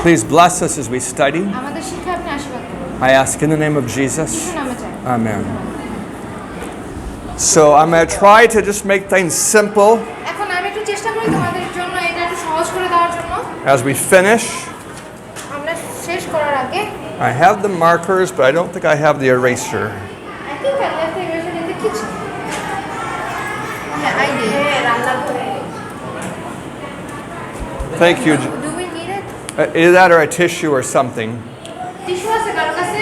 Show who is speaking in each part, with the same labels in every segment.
Speaker 1: Please bless us as we study.
Speaker 2: আমাদের শিক্ষা আপনি আশীর্বাদ করুন।
Speaker 1: I ask in the name of Jesus.
Speaker 2: যিশুর নামে চাই।
Speaker 1: Amen. So I'm going to try to just make things simple
Speaker 2: এখন আমি একটু চেষ্টা করি তোমাদের জন্য এটা একটু সহজ করে দেওয়ার জন্য।
Speaker 1: as we finish.
Speaker 2: আমরা শেষ করার আগে
Speaker 1: I have the markers, but I don't think I have the eraser.
Speaker 2: I think I left the eraser in the kitchen. Yeah, I did.
Speaker 1: Thank you.
Speaker 2: Do we need it?
Speaker 1: Either that or a tissue or something.
Speaker 2: Tissue আছে কারো কাছে?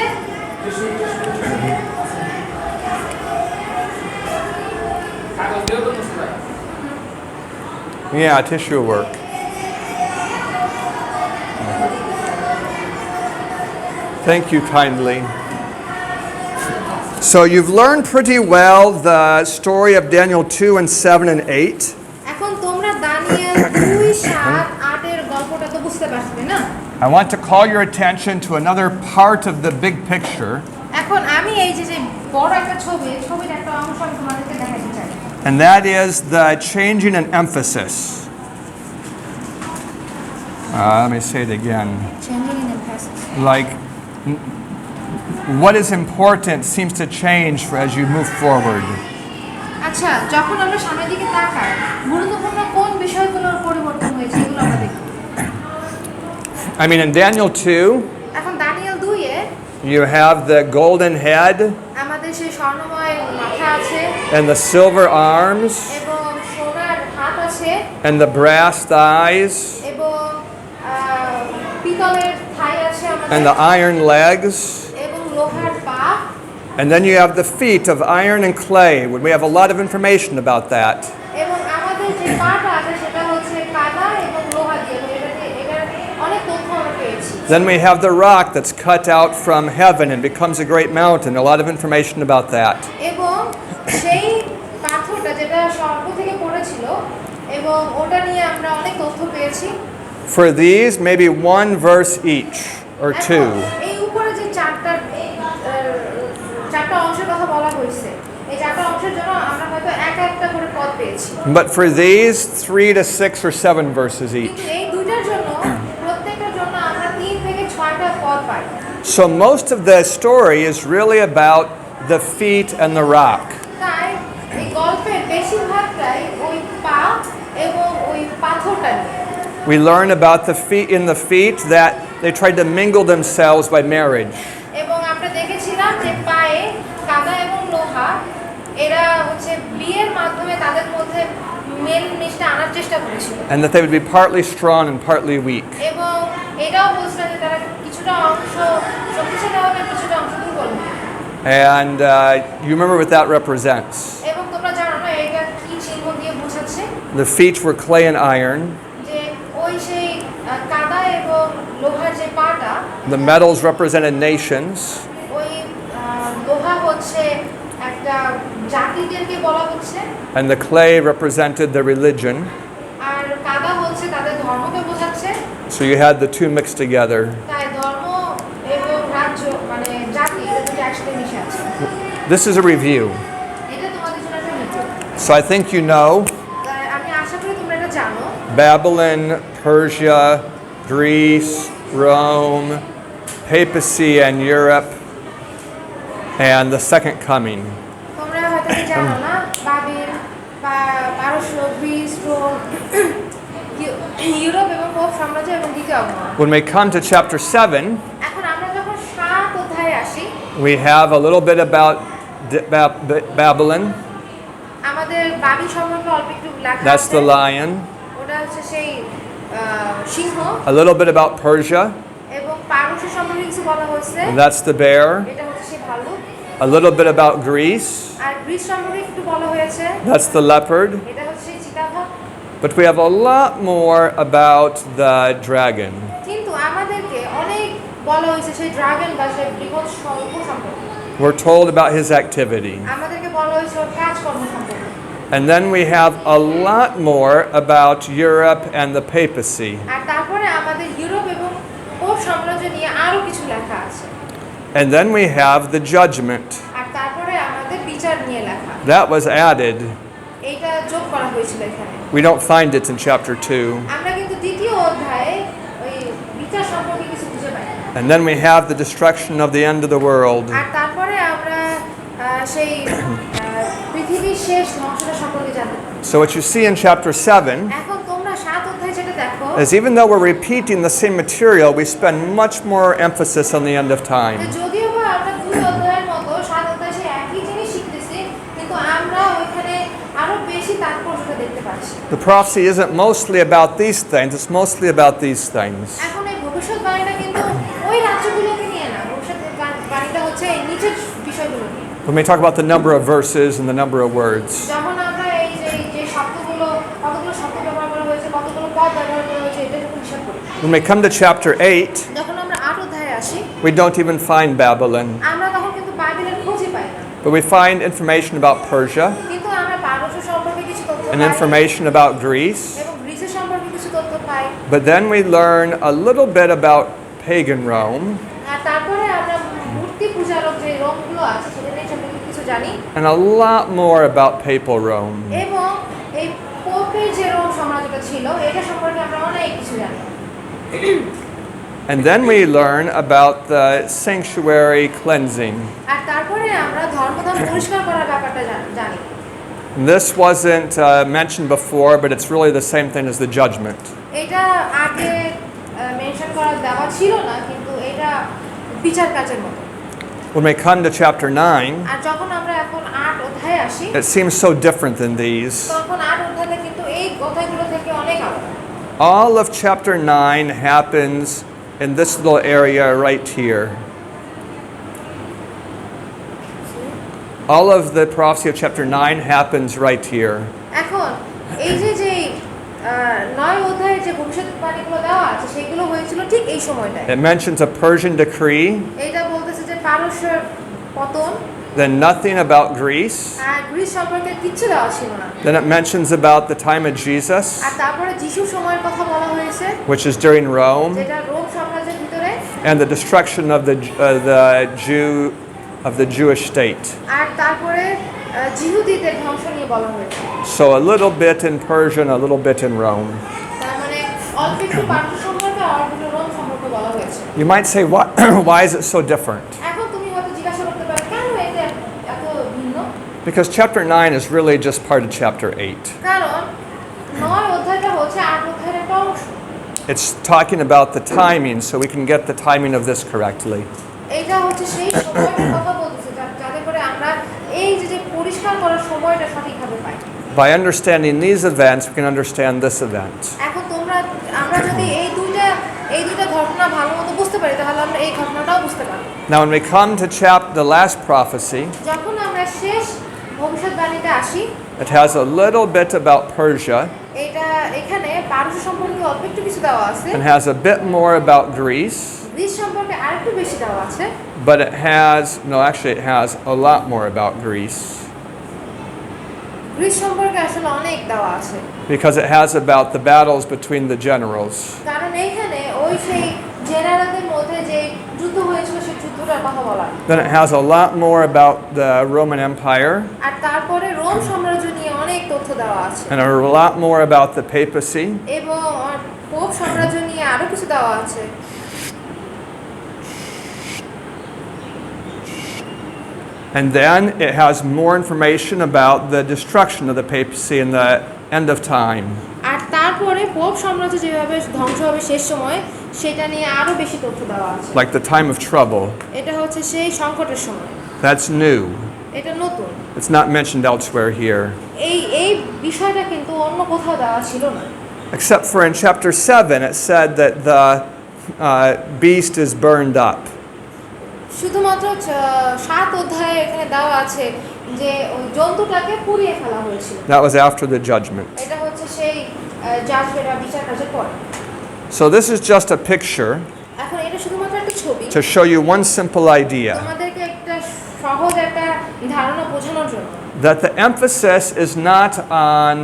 Speaker 1: Yeah, tissue will work. Thank you kindly. So you've learned pretty well the story of Daniel 2 and 7 and 8.
Speaker 2: এখন তোমরা Danijel 2 7 8 এর গল্পটা তো বুঝতে পারছিলে না?
Speaker 1: I want to call your attention to another part of the big picture,
Speaker 2: এখন আমি এই যে বড় একটা ছবির একটা অংশ আমি তোমাদেরকে দেখাতে চাই।
Speaker 1: and that is the changing in emphasis. Let me say it again.
Speaker 2: Changing in emphasis.
Speaker 1: Like, what is important seems to change as you move forward.
Speaker 2: আচ্ছা, যখন আমরা সামনের দিকে তাকাই, গুরুত্বপূর্ণ কোন বিষয়গুলোর পরিবর্তন হয়েছে এগুলো আমরা দেখব।
Speaker 1: I mean, in Daniel 2,
Speaker 2: এখন দানিয়েল 2 এ
Speaker 1: you have the golden head
Speaker 2: আমাদের সেই স্বর্ণময় মাথা আছে
Speaker 1: and the silver arms
Speaker 2: এবং সোনার হাত আছে
Speaker 1: and the brass thighs
Speaker 2: এবং পিতলের থাই আছে
Speaker 1: and the
Speaker 2: আমাদের
Speaker 1: iron legs.
Speaker 2: এবং লোহার পা
Speaker 1: And then you have the feet of iron and clay. We have a lot of information about that.
Speaker 2: এবং আমাদের যে পাটা আছে সেটা হচ্ছে কাদা এবং লোহা দিয়ে এটার অনেক তথ্য আমরা পেয়েছি।
Speaker 1: Then we have the rock that's cut out from heaven and becomes a great mountain. A lot of information about that.
Speaker 2: এবং সেই পাথরটা যেটা স্বর্গ থেকে পড়েছিল এবং ওটা নিয়ে আমরা অনেক তথ্য পেয়েছি।
Speaker 1: For these, maybe one verse each or two.
Speaker 2: এই উপরে যে চারটা অংশের কথা বলা হয়েছে এই চারটা অংশের জন্য আমরা হয়তো একটা করে পদ পেয়েছি।
Speaker 1: But for these, 3 to 6 or 7 verses each.
Speaker 2: কিন্তু এই দুইটার জন্য প্রত্যেকটার জন্য আমরা 3 থেকে 6টা পদ পাই।
Speaker 1: So most of the story is really about the feet and the rock.
Speaker 2: তাই এই গল্পের বেশিরভাগটাই ওই পা এবং ওই পাথরটা নিয়ে।
Speaker 1: We learn about the feet that they tried to mingle themselves by marriage.
Speaker 2: এবং আমরা দেখেছিলাম যে পায়ে কাদা এবং লোহা এরা হচ্ছে বিয়ের মাধ্যমে তাদের মধ্যে মেল মিশটা আনার চেষ্টা করেছিল।
Speaker 1: And that they would be partly strong and partly weak.
Speaker 2: এবং এটাও বলছিল যে তারা কিছুটা অংশ শক্তিশালী হবে কিছুটা অংশ দুর্বল হবে।
Speaker 1: And you remember what that represents.
Speaker 2: এবং তোমরা জানো না এটা কি চিহ্ন দিয়ে বোঝাচ্ছে?
Speaker 1: The feet were clay and iron.
Speaker 2: যে ওই সেই কাদা এবং লোহার যে পাটা
Speaker 1: The metals represented nations.
Speaker 2: ওই লোহা হচ্ছে একটা জাতিদেরকে বলা হচ্ছে
Speaker 1: And the clay represented the religion.
Speaker 2: আর কাদা হচ্ছে তাদের ধর্মকে বোঝাচ্ছে।
Speaker 1: So you had the two mixed together.
Speaker 2: তাই ধর্ম এবং রাজ্য মানে জাতি এটা দুটো একসাথে মিশে আছে।
Speaker 1: This is a review.
Speaker 2: এটা তোমাদের জন্য একটা review.
Speaker 1: So I think you know
Speaker 2: আমি আশা করি তোমরা এটা জানো।
Speaker 1: Babylon, Persia, Greece, Rome, papacy and Europe, and the second coming.
Speaker 2: তোমরা হয়তো জানো না বাবিল পারস্য গ্রিস রোম ইউরোপ এবং পোপ সাম্রাজ্য এবং দ্বিতীয় আগমন।
Speaker 1: When we come to chapter 7,
Speaker 2: এখন আমরা যখন 7 অধ্যায়ে আসি
Speaker 1: we have a little bit about Babylon.
Speaker 2: আমাদের বাবিল সম্পর্কে অল্প একটু লেখা আছে।
Speaker 1: That's the lion.
Speaker 2: ওটা হচ্ছে সেই সিংহ।
Speaker 1: A little bit about Persia.
Speaker 2: এবং পারস্য সম্পর্কে কিছু বলা হয়েছে।
Speaker 1: And that's the bear.
Speaker 2: এটা হচ্ছে সেই ভালুক।
Speaker 1: A little bit about Greece.
Speaker 2: আর গ্রিস সম্পর্কে একটু বলা হয়েছে।
Speaker 1: That's the leopard.
Speaker 2: এটা হচ্ছে সেই চিতাবাঘ।
Speaker 1: But we have a lot more about the dragon.
Speaker 2: কিন্তু আমাদেরকে অনেক বলা হয়েছে সেই ড্রাগন বা সেই বৃহৎ সর্প সম্পর্কে।
Speaker 1: We're told about his activity.
Speaker 2: আমাদেরকে বলা হয়েছে ওর কাজকর্ম সম্পর্কে।
Speaker 1: And then we have a lot more about Europe and the papacy.
Speaker 2: আর তারপরে আমাদের ইউরোপ এবং পোপ সাম্রাজ্য নিয়ে আরো কিছু লেখা আছে।
Speaker 1: And then we have the judgment.
Speaker 2: আর তারপরে আমাদের বিচার নিয়ে লেখা।
Speaker 1: That was added.
Speaker 2: এটা যোগ করা হয়েছিল এখানে।
Speaker 1: We don't find it in chapter 2.
Speaker 2: আমরা কিন্তু দ্বিতীয় অধ্যায়ে ওই বিচার সম্পর্কে
Speaker 1: And then we have the destruction of the end of the world.
Speaker 2: আর তারপরে আমরা সেই পৃথিবীর শেষ ধ্বংসটা সম্পর্কে জানতে পারি।
Speaker 1: So what you see in chapter 7
Speaker 2: এখন তোমরা 7 অধ্যায় যেটা দেখো
Speaker 1: is even though we're repeating the same material, we spend much more emphasis on the end of time.
Speaker 2: যদিও বা আমরা 2 অধ্যায়ের মতো 7 অধ্যায়ে সেই একই জিনিস শিখতেছি, কিন্তু আমরা ওইখানে আরো বেশি তাৎপর্যটা দেখতে পাচ্ছি।
Speaker 1: The prophecy isn't mostly about these things, it's mostly about these things.
Speaker 2: এখন এই ভবিষ্যৎবাণীটা কিন্তু ওই রাজ্যগুলোকে নিয়ে না, ভবিষ্যৎবাণীটা হচ্ছে এই নিচের বিষয়গুলো নিয়ে।
Speaker 1: When we talk about the number of verses and the number of words,
Speaker 2: যখন আমরা এই যে শব্দগুলো কতগুলো শব্দ ব্যবহার করা হয়েছে, কতগুলো পদ ব্যবহার করা হয়েছে, এটা যখন হিসাব করি,
Speaker 1: when we come to chapter 8,
Speaker 2: যখন আমরা 8 অধ্যায়ে আসি,
Speaker 1: we don't even find Babylon,
Speaker 2: আমরা তখন কিন্তু বাইবেলের খোঁজই পাই না,
Speaker 1: but we find information about Persia
Speaker 2: কিন্তু আমরা পারস্য সম্পর্কে কিছু তথ্য
Speaker 1: and
Speaker 2: pi
Speaker 1: information about Greece.
Speaker 2: এবং গ্রিসের সম্পর্কে কিছু তথ্য পাই।
Speaker 1: But then we learn a little bit about pagan Rome
Speaker 2: আর তারপরে আমরা মূর্তি পূজারক যে রোমগুলো আছে সেটা নিয়ে সম্পর্কে কিছু জানি,
Speaker 1: and a lot more about papal Rome.
Speaker 2: এবং এই পোপের যে রোম সাম্রাজ্যটা ছিল এটা সম্পর্কে আমরা অনেক কিছু জানি।
Speaker 1: And then we learn about the sanctuary cleansing.
Speaker 2: আর তারপরে আমরা ধর্মধাম পরিষ্কার করার ব্যাপারটা জানি।
Speaker 1: This wasn't mentioned before, but it's really the same thing as the judgment.
Speaker 2: এটা আগে মেনশন করা দেওয়া ছিল না, কিন্তু এটা বিচার কাজের মতো।
Speaker 1: When we come to chapter 9,
Speaker 2: আর যখন আমরা এখন 8 অধ্যায়ে আসি,
Speaker 1: it seems so different than these.
Speaker 2: তখন 8 অধ্যায়টা কিন্তু এই অধ্যায়গুলো থেকে অনেক আলাদা।
Speaker 1: All of chapter 9 happens in this little area right here. All of the prophecy of chapter 9 happens right here.
Speaker 2: এখন এই যে 9 অধ্যায়ে যে ভবিষ্যৎবাণীগুলো দেওয়া আছে সেগুলো হয়েছিল ঠিক এই সময়টায়।
Speaker 1: It mentions a Persian decree,
Speaker 2: এটা বলতেছে যে পারস্যের পতন,
Speaker 1: then nothing about Greece,
Speaker 2: আর গ্রিস সম্পর্কে কিচ্ছু দেওয়া ছিল না।
Speaker 1: then it mentions about the time of Jesus,
Speaker 2: আর তারপরে যিশুর সময়ের কথা বলা হয়েছে,
Speaker 1: which is during Rome,
Speaker 2: যেটা রোম সাম্রাজ্যের ভিতরে,
Speaker 1: and the destruction of the Jewish state.
Speaker 2: আর তারপরে জিহুদীদের ধ্বংস নিয়ে বলা হয়েছে।
Speaker 1: So a little bit in Persian, a little bit in Rome.
Speaker 2: তার মানে অল্প একটু পারস্য সম্পর্কে আর অল্প একটু রোম সম্পর্কে বলা হয়েছে।
Speaker 1: You might say, why is it so different?
Speaker 2: এখন তুমি হয়তো জিজ্ঞাসা করতে পারো কেন এটা এত ভিন্ন?
Speaker 1: Because chapter 9 is really just part of chapter 8.
Speaker 2: কারণ 9 অধ্যায়টা হচ্ছে 8 অধ্যায়ের একটা অংশ।
Speaker 1: It's talking about the timing, so we can get the timing of this correctly.
Speaker 2: এটা হচ্ছে সেই সময়টার কথা বলতেছে যাতে করে আমরা এই যে পরিষ্কার করার সময়টা সঠিকভাবে পাই।
Speaker 1: By understanding these events, we can understand this event.
Speaker 2: এখন আমরা যদি এই দুইটা ঘটনা ভালোমতো বুঝতে পারি তাহলে আমরা এই ঘটনাটাও বুঝতে পারব।
Speaker 1: Now, when we come to the last prophecy,
Speaker 2: যখন আমরা শেষ ভবিষ্যৎবাণীতে আসি,
Speaker 1: it has a little bit about Persia
Speaker 2: এটা এখানে পারস্য সম্পর্কে অল্প একটু কিছু দেওয়া আছে,
Speaker 1: and has a bit more about Greece,
Speaker 2: Greece সম্পর্কে আরেকটু বেশি দেওয়া আছে,
Speaker 1: but it has a lot more about Greece
Speaker 2: Greece সম্পর্কে আসলে অনেক দেওয়া আছে,
Speaker 1: because it has about the battles between the generals.
Speaker 2: কারণ এখানে ওই সেই জেনারেলদের মধ্যে যে যুদ্ধ হয়েছিল সেই যুদ্ধটার কথা বলা।
Speaker 1: Then it has a lot more about the Roman Empire
Speaker 2: আর তারপরে রোম সাম্রাজ্য নিয়ে অনেক তথ্য দেওয়া আছে,
Speaker 1: and a lot more about the papacy.
Speaker 2: এবং পোপ সাম্রাজ্য নিয়ে আরো কিছু দেওয়া আছে।
Speaker 1: And then it has more information about the destruction of the papacy and the end of time.
Speaker 2: আর তারপরে পোপ সাম্রাজ্য যেভাবে ধ্বংস হবে শেষ সময় সেটা নিয়ে আরো বেশি তথ্য দেওয়া আছে।
Speaker 1: Like the time of trouble.
Speaker 2: এটা হচ্ছে সেই সংকটের সময়।
Speaker 1: That's new.
Speaker 2: এটা নতুন।
Speaker 1: It's not mentioned elsewhere here.
Speaker 2: এই বিষয়টা কিন্তু অন্য কোথাও দেওয়া ছিল না।
Speaker 1: Except for in chapter 7 it said that the beast is burned up.
Speaker 2: শুধুমাত্র 7 অধ্যায়ে এখানে দেওয়া আছে যে ওই জন্তুটাকে পুড়িয়ে ফেলা হয়েছিল।
Speaker 1: That was after the judgment.
Speaker 2: এটা হচ্ছে সেই জাজমেন্ট বিচার কাজের পর।
Speaker 1: So this is just a picture
Speaker 2: এখন এটা শুধুমাত্র একটা ছবি
Speaker 1: to show you one simple idea,
Speaker 2: তোমাদেরকে একটা সহজ একটা ধারণা বোঝানোর জন্য
Speaker 1: that the emphasis is not on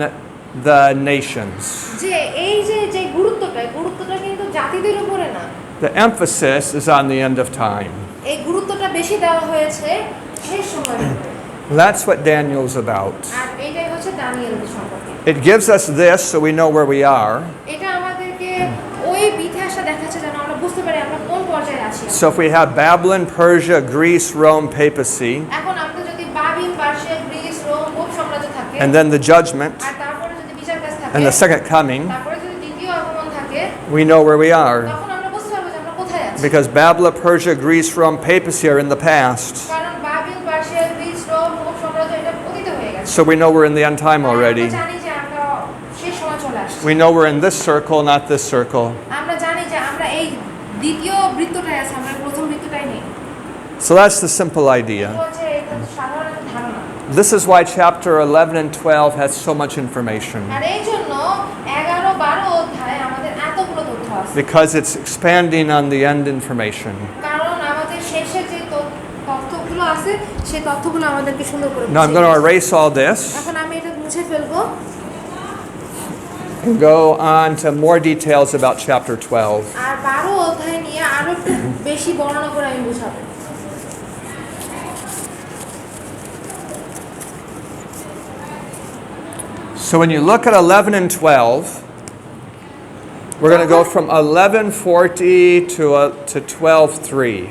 Speaker 1: the nations.
Speaker 2: যে এই যে গুরুত্বটা কিন্তু জাতিদের উপরে না।
Speaker 1: The emphasis is on the end of time.
Speaker 2: এই গুরুত্বটা বেশি দেওয়া হয়েছে শেষ সময়ের উপরে।
Speaker 1: That's what Daniel's about.
Speaker 2: আর এটাই হচ্ছে দানিয়েলের সম্পর্কে।
Speaker 1: It gives us this so we know where we are,
Speaker 2: এটা আমাদেরকে ওই ইতিহাসটা দেখাচ্ছে যেন আমরা বুঝতে পারি আমরা কোন পর্যায়ে আছি।
Speaker 1: So if we have Babylon, Persia, Greece, Rome, papacy,
Speaker 2: এখন আমাদের যদি বাবিল, পার্সিয়া, গ্রিস, রোম, পোপ সাম্রাজ্য থাকে,
Speaker 1: and then the judgment
Speaker 2: আর তারপরে যদি বিচার কাজ থাকে,
Speaker 1: and the second coming,
Speaker 2: তারপরে যদি দ্বিতীয় আগমন থাকে,
Speaker 1: we know where we are.
Speaker 2: তখন আমরা বুঝতে পারবো যে আমরা কোথায় আছি।
Speaker 1: Because Babylon, Persia, Greece, Rome, papacy are in the past.
Speaker 2: কারণ বাবিল, পার্সিয়া, গ্রিস, রোম, পোপ সাম্রাজ্য এটা অতীত হয়ে গেছে।
Speaker 1: So we know we're in the end time already.
Speaker 2: আমরা জানি যে আমরা শেষ সময় চলে আসছি।
Speaker 1: We know we're in this circle, not this circle.
Speaker 2: আমরা জানি যে আমরা এই দ্বিতীয় বৃত্তটায় আছি, আমরা প্রথম বৃত্তটাই নেই।
Speaker 1: So that's the simple idea.
Speaker 2: এটা হচ্ছে এটা সাধারণ একটা ধারণা।
Speaker 1: This is why chapter 11 and 12 has so much information.
Speaker 2: আর এই জন্য 11-12 অধ্যায়ে আমাদের এতগুলো তথ্য আছে।
Speaker 1: Because it's expanding on the end information.
Speaker 2: কারণ আমাদের শেষে যে তথ্যগুলো আছে সেই তথ্যগুলো আমাদেরকে সুন্দর করে
Speaker 1: Now I'm going to erase all this
Speaker 2: এখন আমি এটা মুছে ফেলবো
Speaker 1: and go on to more details about chapter 12.
Speaker 2: আর 12 অধ্যায় নিয়ে আরো একটু বেশি বর্ণনা করে আমি বুঝাবো।
Speaker 1: So when you look at 11 and 12, we're going to go from 11:40 to 12:3.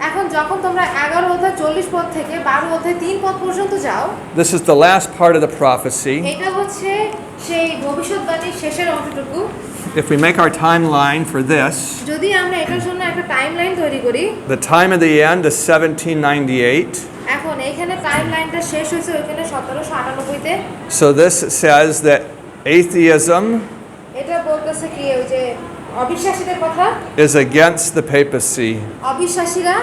Speaker 2: এখন যখন তোমরা 11 অধ্যায় 40 পদ থেকে 12 অধ্যায় 3 পদ পর্যন্ত যাও,
Speaker 1: This is the last part of the prophecy.
Speaker 2: এটা হচ্ছে সেই ভবিষ্যৎবাণীর শেষের অংশটুকু।
Speaker 1: If we make our timeline for this,
Speaker 2: যদি আমরা এটার জন্য একটা টাইমলাইন তৈরি করি,
Speaker 1: the time of the end is 1798.
Speaker 2: এখন এইখানে টাইমলাইনটা শেষ হয়েছে ওইখানে 1798 তে।
Speaker 1: So this says that atheism
Speaker 2: এটা বলতেছে কি ওই যে অবিশ্বাসীদের কথা,
Speaker 1: is against the papacy.
Speaker 2: অবিশ্বাসীরা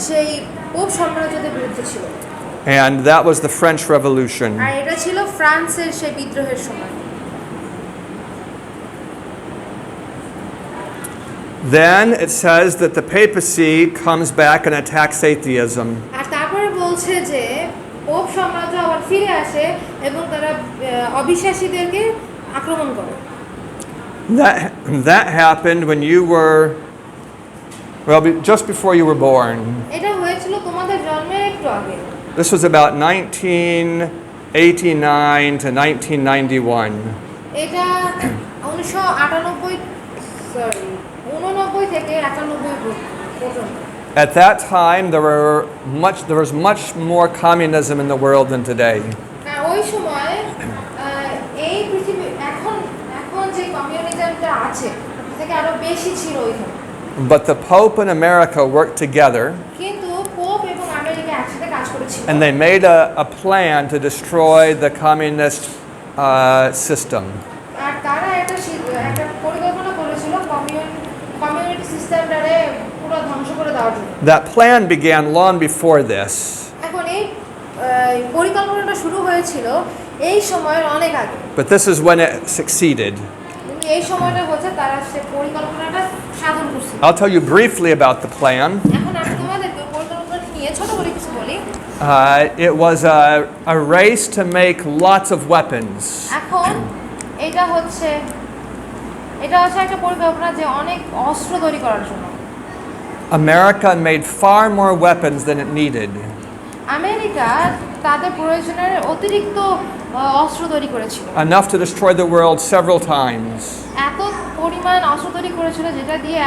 Speaker 2: সেই পোপ সাম্রাজ্যের বিরুদ্ধে ছিল।
Speaker 1: And that was the French Revolution.
Speaker 2: আর এটা ছিল ফ্রান্সের সেই বিদ্রোহের সময়।
Speaker 1: Then it says that the papacy comes back and attacks atheism.
Speaker 2: আর তারপরে বলছে যে পোপ সাম্রাজ্য আবার ফিরে আসে এবং তারা অবিশ্বাসীদেরকে আক্রমণ করে।
Speaker 1: That happened when you were, well, just before you were born.
Speaker 2: এটা হয়েছিল তোমাদের জন্মের একটু আগে।
Speaker 1: This was about 1989 to 1991.
Speaker 2: এটা 1998 থেকে 91 পর্যন্ত।
Speaker 1: At that time, there was much more communism in the world than today.
Speaker 2: ওই সময় এই পৃথিবী এখন যে কমিউনিজমটা আছে তার থেকে আরো বেশি ছিল ওইখানে।
Speaker 1: But the Pope and America worked together,
Speaker 2: কিন্তু পোপ এবং আমেরিকা একসাথে কাজ করেছিল।
Speaker 1: and they made a plan to destroy the communist system.
Speaker 2: আর তারা একটা পরিকল্পনা করেছিল কমিউনিটি সিস্টেমটারে পুরো ধ্বংস করে দেওয়ার জন্য।
Speaker 1: That plan began long before this.
Speaker 2: এখন এই পরিকল্পনাটা শুরু হয়েছিল এই সময়ের অনেক আগে।
Speaker 1: But this is when it succeeded.
Speaker 2: কিন্তু এই সময়টা হচ্ছে তারা সেই পরিকল্পনাটা সাধন করছিল।
Speaker 1: I'll tell you briefly about the plan.
Speaker 2: এখন আমি তোমাদেরকে পরিকল্পনা নিয়ে ছোট করে কিছু বলি।
Speaker 1: It was a race to make lots of weapons.
Speaker 2: এখন এটা হচ্ছে একটা পরিকল্পনা যে অনেক অস্ত্র তৈরি করার জন্য।
Speaker 1: America made far more weapons than it needed.
Speaker 2: America তাদের প্রয়োজনের অতিরিক্ত অস্ত্র তৈরি করেছিল।
Speaker 1: Enough to destroy the world several times.
Speaker 2: এত পরিমাণ অস্ত্র তৈরি করেছিল যেটা দিয়ে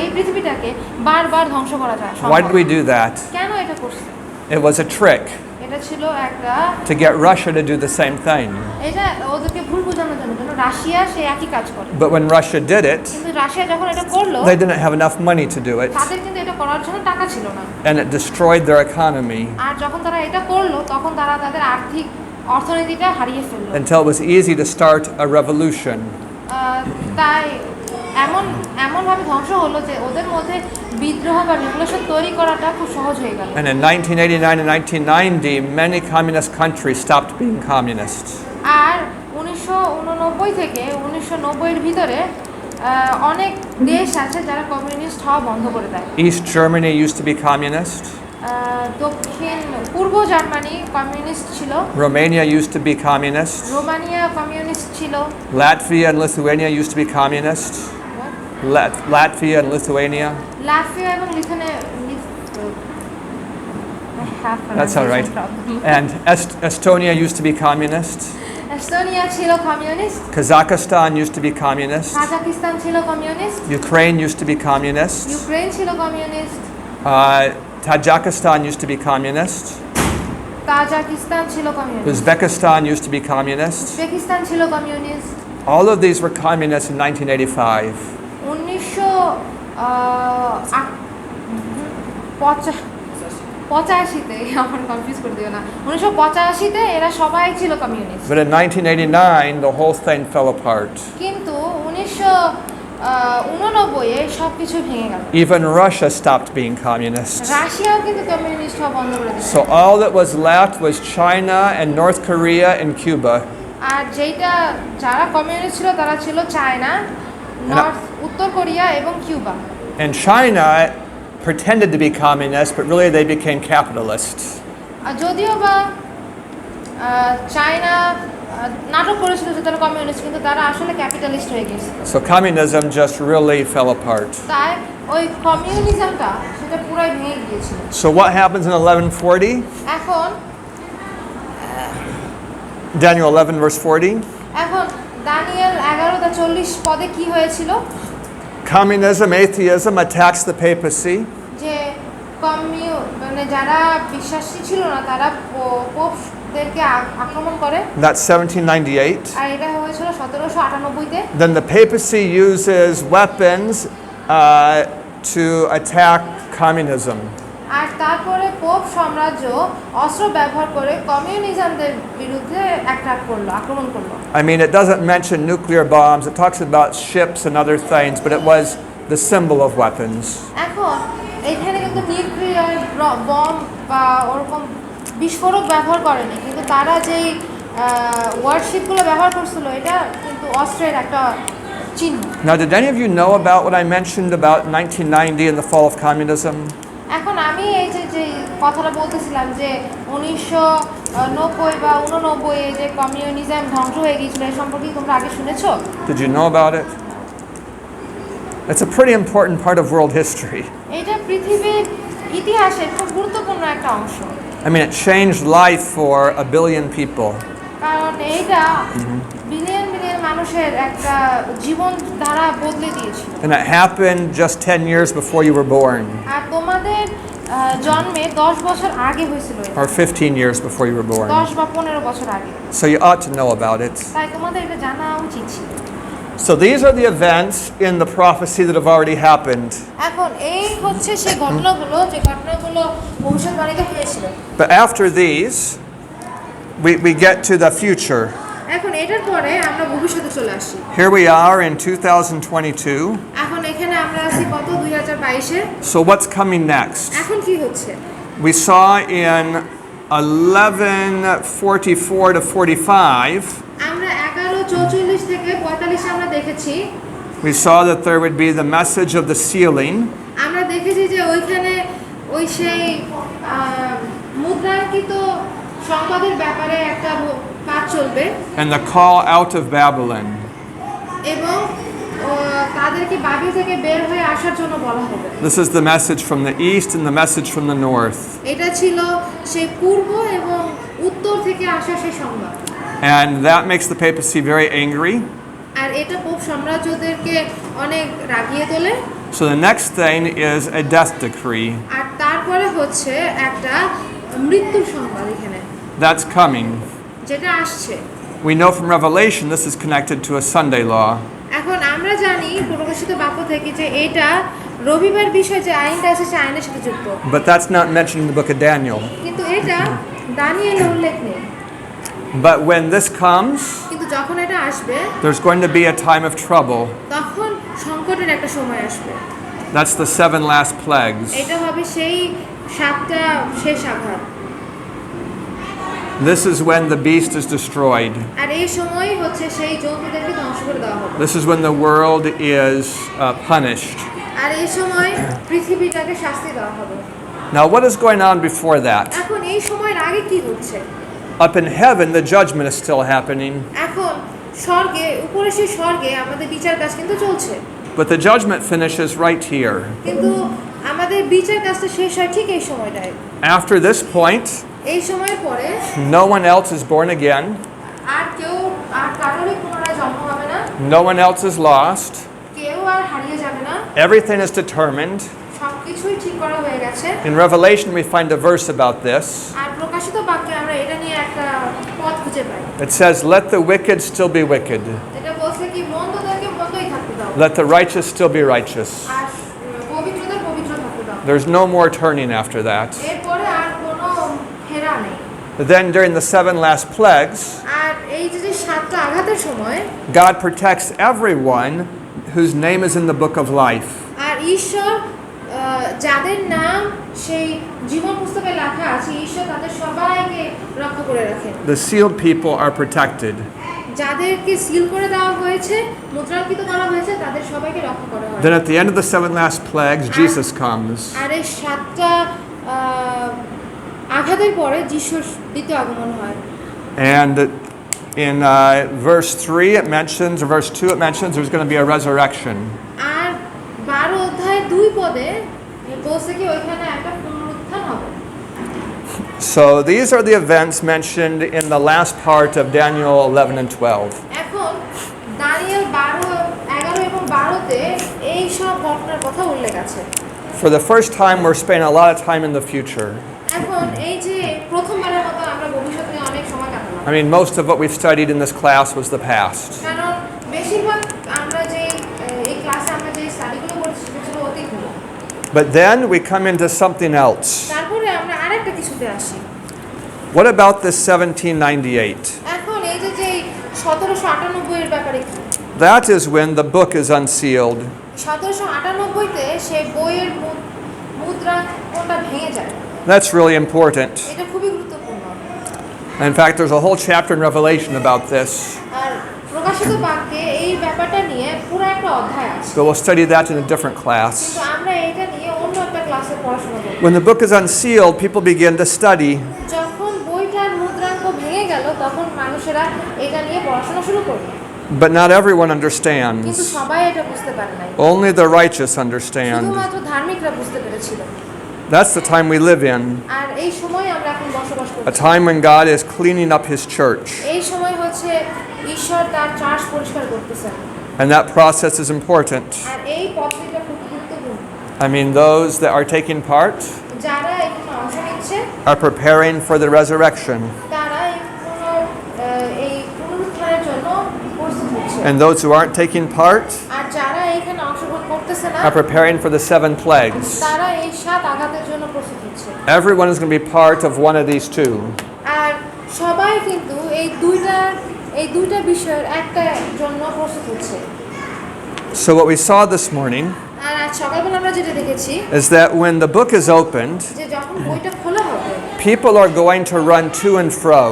Speaker 2: এই পৃথিবীটাকে বারবার ধ্বংস করা যায়।
Speaker 1: Why did we do that?
Speaker 2: কেন এটা করছে?
Speaker 1: It was a trick
Speaker 2: এটা ছিল একটা
Speaker 1: to get Russia to do the same thing.
Speaker 2: এটা ওদেরকে ভুল বোঝানোর জন্য রাশিয়া সেই একই কাজ করে।
Speaker 1: But when Russia did it,
Speaker 2: কিন্তু রাশিয়া যখন এটা করলো
Speaker 1: they didn't have enough money to do it,
Speaker 2: তাদের কিন্তু এটা করার জন্য টাকা ছিল না।
Speaker 1: and it destroyed their economy
Speaker 2: আর যখন তারা এটা করলো তখন তারা তাদের অর্থনীতিটা হারিয়ে ফেললো।
Speaker 1: until it was easy to start a revolution.
Speaker 2: তাই এমনভাবে ধ্বংস হলো যে ওদের মধ্যে বিদ্রোহ বা রিভলিউশন তৈরি করাটা খুব সহজ হয়ে গেল।
Speaker 1: And in 1989 and 1990, many communist countries stopped being communist.
Speaker 2: আর 1989 থেকে 1990 এর ভিতরে অনেক দেশ আছে যারা কমিউনিস্ট হওয়া বন্ধ করে দেয়।
Speaker 1: East Germany used to be communist.
Speaker 2: Purba Germany communist ছিল।
Speaker 1: Romania used to be communist.
Speaker 2: Romania communist ছিল।
Speaker 1: Latvia and Lithuania used to be communist. Latvia and Lithuania.
Speaker 2: Latvia এবং Lithuania
Speaker 1: That's all right. And Estonia used to be communist.
Speaker 2: Estonia ছিল communist,
Speaker 1: Kazakhstan used to be communist.
Speaker 2: Kazakhstan ছিল communist,
Speaker 1: Ukraine used to be communist.
Speaker 2: Ukraine ছিল communist,
Speaker 1: Tajikistan used to be communist.
Speaker 2: Tajikistan ছিল communist,
Speaker 1: Uzbekistan used to be communist.
Speaker 2: Uzbekistan ছিল communist.
Speaker 1: All of these were communist in 1985.
Speaker 2: 1985-তে আমার confuse করে দিও না, 1985-তে এরা সবাই ছিল communist.
Speaker 1: But in 1989, the whole thing fell apart.
Speaker 2: কিন্তু 1989-এ সব কিছু ভেঙে গেল।
Speaker 1: Even Russia stopped being communist.
Speaker 2: রাশিয়াও কিন্তু কমিউনিস্ট হওয়া বন্ধ করে দিয়েছে।
Speaker 1: So all that was left was China and North Korea and Cuba.
Speaker 2: আর যারা কমিউনিস্ট ছিল তারা ছিল চায়না, উত্তর কোরিয়া এবং Cuba.
Speaker 1: And China pretended to be communist, but really they became capitalists.
Speaker 2: আর যদিও বা চায়না নাটক করেছিল যে তারা কমিউনিস্ট, কিন্তু তারা আসলে ক্যাপিটালিস্ট হয়ে গেছে।
Speaker 1: So communism just really fell apart.
Speaker 2: তাই ওই কমিউনিজমটা সেটা পুরাই ভেঙে গিয়েছিল।
Speaker 1: So what happens in 1140?
Speaker 2: এখন
Speaker 1: Daniel 11 verse 40.
Speaker 2: দানিয়েল 11:40 পদে কি হয়েছিল?
Speaker 1: Communism, atheism attacks the papacy.
Speaker 2: যে মানে যারা বিশ্বাসী ছিল না তারা পোপদেরকে আক্রমণ করে।
Speaker 1: That's 1798.
Speaker 2: আর এটা হয়েছিল 1798-তে।
Speaker 1: Then the papacy uses weapons to attack communism.
Speaker 2: আর তারপরে পোপ সাম্রাজ্য অস্ত্র ব্যবহার করে কমিউনিজমদের বিরুদ্ধে আক্রমণ করলো।
Speaker 1: I mean, it doesn't mention nuclear bombs. It talks about ships and other things, but it was the symbol of weapons.
Speaker 2: এখন এখানে কিন্তু নিউক্লিয়ার বম বা ওরকম বিস্ফোরক ব্যবহার করেনি, কিন্তু তারা যেই ওয়ারশিপগুলো ব্যবহার করছিল এটা কিন্তু অস্ত্রের একটা চিহ্ন।
Speaker 1: Now, did any of you know about what I mentioned about 1990 and the fall of communism?
Speaker 2: এখন আমি এই যে কথাটা বলতেছিলাম যে 1990 বা 89-এ যে কমিউনিজম ধ্বংস হয়ে গিয়েছিল এই সম্পর্কে তোমরা আগে শুনেছো?
Speaker 1: Did you know about it? It's a pretty important part of world history.
Speaker 2: এটা পৃথিবীর ইতিহাসের খুব গুরুত্বপূর্ণ একটা অংশ।
Speaker 1: I mean, it changed life for 1 billion people.
Speaker 2: কারণ এইটা বিলিয়ন মানুষের একটা জীবনধারা বদলে দিয়েছিল।
Speaker 1: And it happened just 10 years before you were born,
Speaker 2: আর তোমাদের জন্মে 10 বছর আগে হয়েছিল,
Speaker 1: or 15 years before you were born.
Speaker 2: 10 বা 15 বছর আগে।
Speaker 1: So you ought to know about it.
Speaker 2: তাই তোমাদের এটা জানা উচিত ছিল।
Speaker 1: So these are the events in the prophecy that have already happened.
Speaker 2: এখন এই হচ্ছে সেই ঘটনাগুলো যে ঘটনাগুলো ভবিষ্যৎবাণীতে হয়েছিল।
Speaker 1: But after these, we get to the future.
Speaker 2: এখন এটার পরে আমরা ভবিষ্যতে চলে আসি।
Speaker 1: Here we are in 2022.
Speaker 2: এখন এখানে আমরা আছি কত 2022-এ।
Speaker 1: So what's coming next?
Speaker 2: এখন কি হচ্ছে?
Speaker 1: We saw in 1144 to 45,
Speaker 2: আমরা 11:44 থেকে 45 আমরা দেখেছি।
Speaker 1: we saw that there would be the message of the sealing.
Speaker 2: আমরা দেখেছি যে ওইখানে ওই সেই মুদ্রাঙ্কিত সংবাদের ব্যাপারে একটা কাজ চলবে।
Speaker 1: And the call out of Babylon.
Speaker 2: এবং তাদেরকে বাবিল থেকে বের হয়ে আসার জন্য বলা হবে।
Speaker 1: This is the message from the east and the message from the north.
Speaker 2: এটা ছিল সেই পূর্ব এবং উত্তর থেকে আসা সেই সংবাদ।
Speaker 1: And that makes the papacy very angry.
Speaker 2: আর এটা পোপ সাম্রাজ্যদেরকে অনেক রাগিয়ে তোলে।
Speaker 1: So the next thing is a death decree.
Speaker 2: আর তারপরে হচ্ছে একটা মৃত্যুর সংবাদ এখানে।
Speaker 1: That's coming.
Speaker 2: যেটা আসছে।
Speaker 1: We know from Revelation this is connected to a Sunday law.
Speaker 2: এখন আমরা জানি প্রকাশিত বাক্য থেকে যে এটা রবিবার বিষয় যে আইনটা আছে সেই আইনের সাথে যুক্ত।
Speaker 1: But that's not mentioned in the book of Daniel.
Speaker 2: কিন্তু এটা দানিয়েলের উল্লেখ নেই।
Speaker 1: But when this comes,
Speaker 2: কিন্তু যখন এটা আসবে
Speaker 1: there's going to be a time of trouble.
Speaker 2: তখন সংকটের একটা সময় আসবে।
Speaker 1: That's the 7 last plagues.
Speaker 2: এটা হবে সেই 7টা শেষ আঘাত।
Speaker 1: This is when the beast is destroyed.
Speaker 2: আর এই সময়ই হচ্ছে সেই জন্তুদেরকে ধ্বংস করে দেওয়া হবে।
Speaker 1: This is when the world is punished.
Speaker 2: আর এই সময় পৃথিবীটাকে শাস্তি দেওয়া হবে।
Speaker 1: Now, what is going on before that?
Speaker 2: এখন এই সময়ের আগে কি হচ্ছে?
Speaker 1: Up in heaven, the judgment is still happening.
Speaker 2: এখন স্বর্গে উপরে সেই স্বর্গে আমাদের বিচার কাজ কিন্তু চলছে।
Speaker 1: But the judgment finishes right here.
Speaker 2: কিন্তু আমাদের বিচার কাজটা শেষ হয় ঠিক এই সময়টায়।
Speaker 1: After this point,
Speaker 2: এই সময়ের পরে
Speaker 1: no one else is born again.
Speaker 2: আর কেউ
Speaker 1: No one else is lost.
Speaker 2: কেউ আর হারিয়ে যাবে না,
Speaker 1: Everything is determined.
Speaker 2: সবকিছুই ঠিক করা হয়ে গেছে।
Speaker 1: In Revelation, we find a verse about this.
Speaker 2: আর প্রকাশিত বাক্যে আমরা এটা নিয়ে একটা পথ খুঁজে পাই।
Speaker 1: It says, "Let the wicked still be wicked.
Speaker 2: এটা বলছে কি মন্দদেরকে মন্দই থাকতে দাও,
Speaker 1: Let the righteous still be righteous."
Speaker 2: আর পবিত্রদের পবিত্র থাকতে দাও।
Speaker 1: There's no more turning after that.
Speaker 2: এরপরে আর কোনো ফেরা নেই।
Speaker 1: Then, during the 7 last plagues,
Speaker 2: আর এই যে সাতটা আঘাতের সময়
Speaker 1: God protects everyone whose name is in the book of life.
Speaker 2: আর ঈশ্বর যাদের নাম সেই জীবন পুস্তকে লেখা আছে, ঈশ্বর তাদের সবাইকে রক্ষা করে রাখেন।
Speaker 1: The sealed people are protected.
Speaker 2: যাদেরকে সিল করে দেওয়া হয়েছে, মুদ্রাঙ্কিত করা হয়েছে, তাদের সবাইকে রক্ষা করা হয়।
Speaker 1: Then, at the end of the 7 last plagues, Jesus comes.
Speaker 2: আর এই সাতটা আঘাতের পরে যিশুর দ্বিতীয় আগমন হয়।
Speaker 1: And in verse 3, it mentions, or verse 2, it mentions there's going to be a resurrection.
Speaker 2: আর 12 অধ্যায় 2 পদে বলছে কি ওইখানে একটা পুনরুত্থান হবে।
Speaker 1: So these are the events mentioned in the last part of Daniel 11 and 12.
Speaker 2: এখন দানিয়েল 12, 11 এবং 12-তে এই সব ঘটনার কথা উল্লেখ আছে।
Speaker 1: For the first time, we're spending a lot of time in the future.
Speaker 2: এখন এই যে প্রথমবারের মতো আমরা ভবিষ্যতে অনেক সময় কাটালাম।
Speaker 1: I mean, most of what we've studied in this class was the past.
Speaker 2: কারণ বেশিরভাগ আমরা যে এই ক্লাসে আমরা যে স্টাডিগুলো করছি সেটা ছিল অতীতগুলো।
Speaker 1: But then we come into something else.
Speaker 2: তারপরে আমরা আরেকটা কিছুতে আসি।
Speaker 1: What about this 1798?
Speaker 2: এখন এই যে 1798 এর ব্যাপারে কি?
Speaker 1: That is when the book is unsealed.
Speaker 2: 1798-তে সেই বইয়ের মুদ্রাটা ভেঙে যায়।
Speaker 1: That's really important.
Speaker 2: এটা খুবই গুরুত্বপূর্ণ।
Speaker 1: In fact, there's a whole chapter in Revelation about this.
Speaker 2: আর প্রকাশিত বাক্যে এই ব্যাপারটা নিয়ে পুরো একটা অধ্যায় আছে।
Speaker 1: So we'll study that in a different class.
Speaker 2: কিন্তু আমরা এটা নিয়ে অন্য একটা ক্লাসে পড়াশোনা করব।
Speaker 1: When the book is unsealed, people begin to study.
Speaker 2: যখন বইটার মুদ্রাঙ্ক ভেঙে গেল তখন মানুষেরা এটা নিয়ে পড়াশোনা শুরু করলো।
Speaker 1: But not everyone
Speaker 2: কিন্তু
Speaker 1: understands.
Speaker 2: সবাই এটা বুঝতে পারে নাই।
Speaker 1: Only the righteous understand.
Speaker 2: শুধুমাত্র ধার্মিকরা বুঝতে পেরেছিল।
Speaker 1: That's the time we live in.
Speaker 2: আর এই সময় আমরা এখন বসবাস
Speaker 1: A
Speaker 2: করছি।
Speaker 1: time when God is cleaning up His church.
Speaker 2: এই সময় হচ্ছে ঈশ্বর তার চার্চ পরিষ্কার করতেছেন।
Speaker 1: And that process is important.
Speaker 2: আর এই পদ্ধতিটা খুব গুরুত্বপূর্ণ।
Speaker 1: I mean, those that are taking part
Speaker 2: যারা এখানে অংশ নিচ্ছে
Speaker 1: are preparing for the resurrection.
Speaker 2: তারা এই পুনরুত্থানের জন্য প্রস্তুত হচ্ছে।
Speaker 1: And those who aren't taking part
Speaker 2: আর যারা এখানে অংশগ্রহণ করতেছে না
Speaker 1: are preparing for the 7 plagues.
Speaker 2: তারা এই 7 আঘাতের জন্য প্রস্তুত হচ্ছে।
Speaker 1: Everyone is going to be part of one of these two.
Speaker 2: আর সবাই কিন্তু এই দুইটা বিষয়ের একটা জন্য প্রস্তুত হচ্ছে।
Speaker 1: So what we saw this morning
Speaker 2: আর আজ সকালবেলা আমরা যেটা দেখেছি
Speaker 1: is that when the book is opened,
Speaker 2: যে যখন বইটা খোলা হবে
Speaker 1: people are going to run to and fro.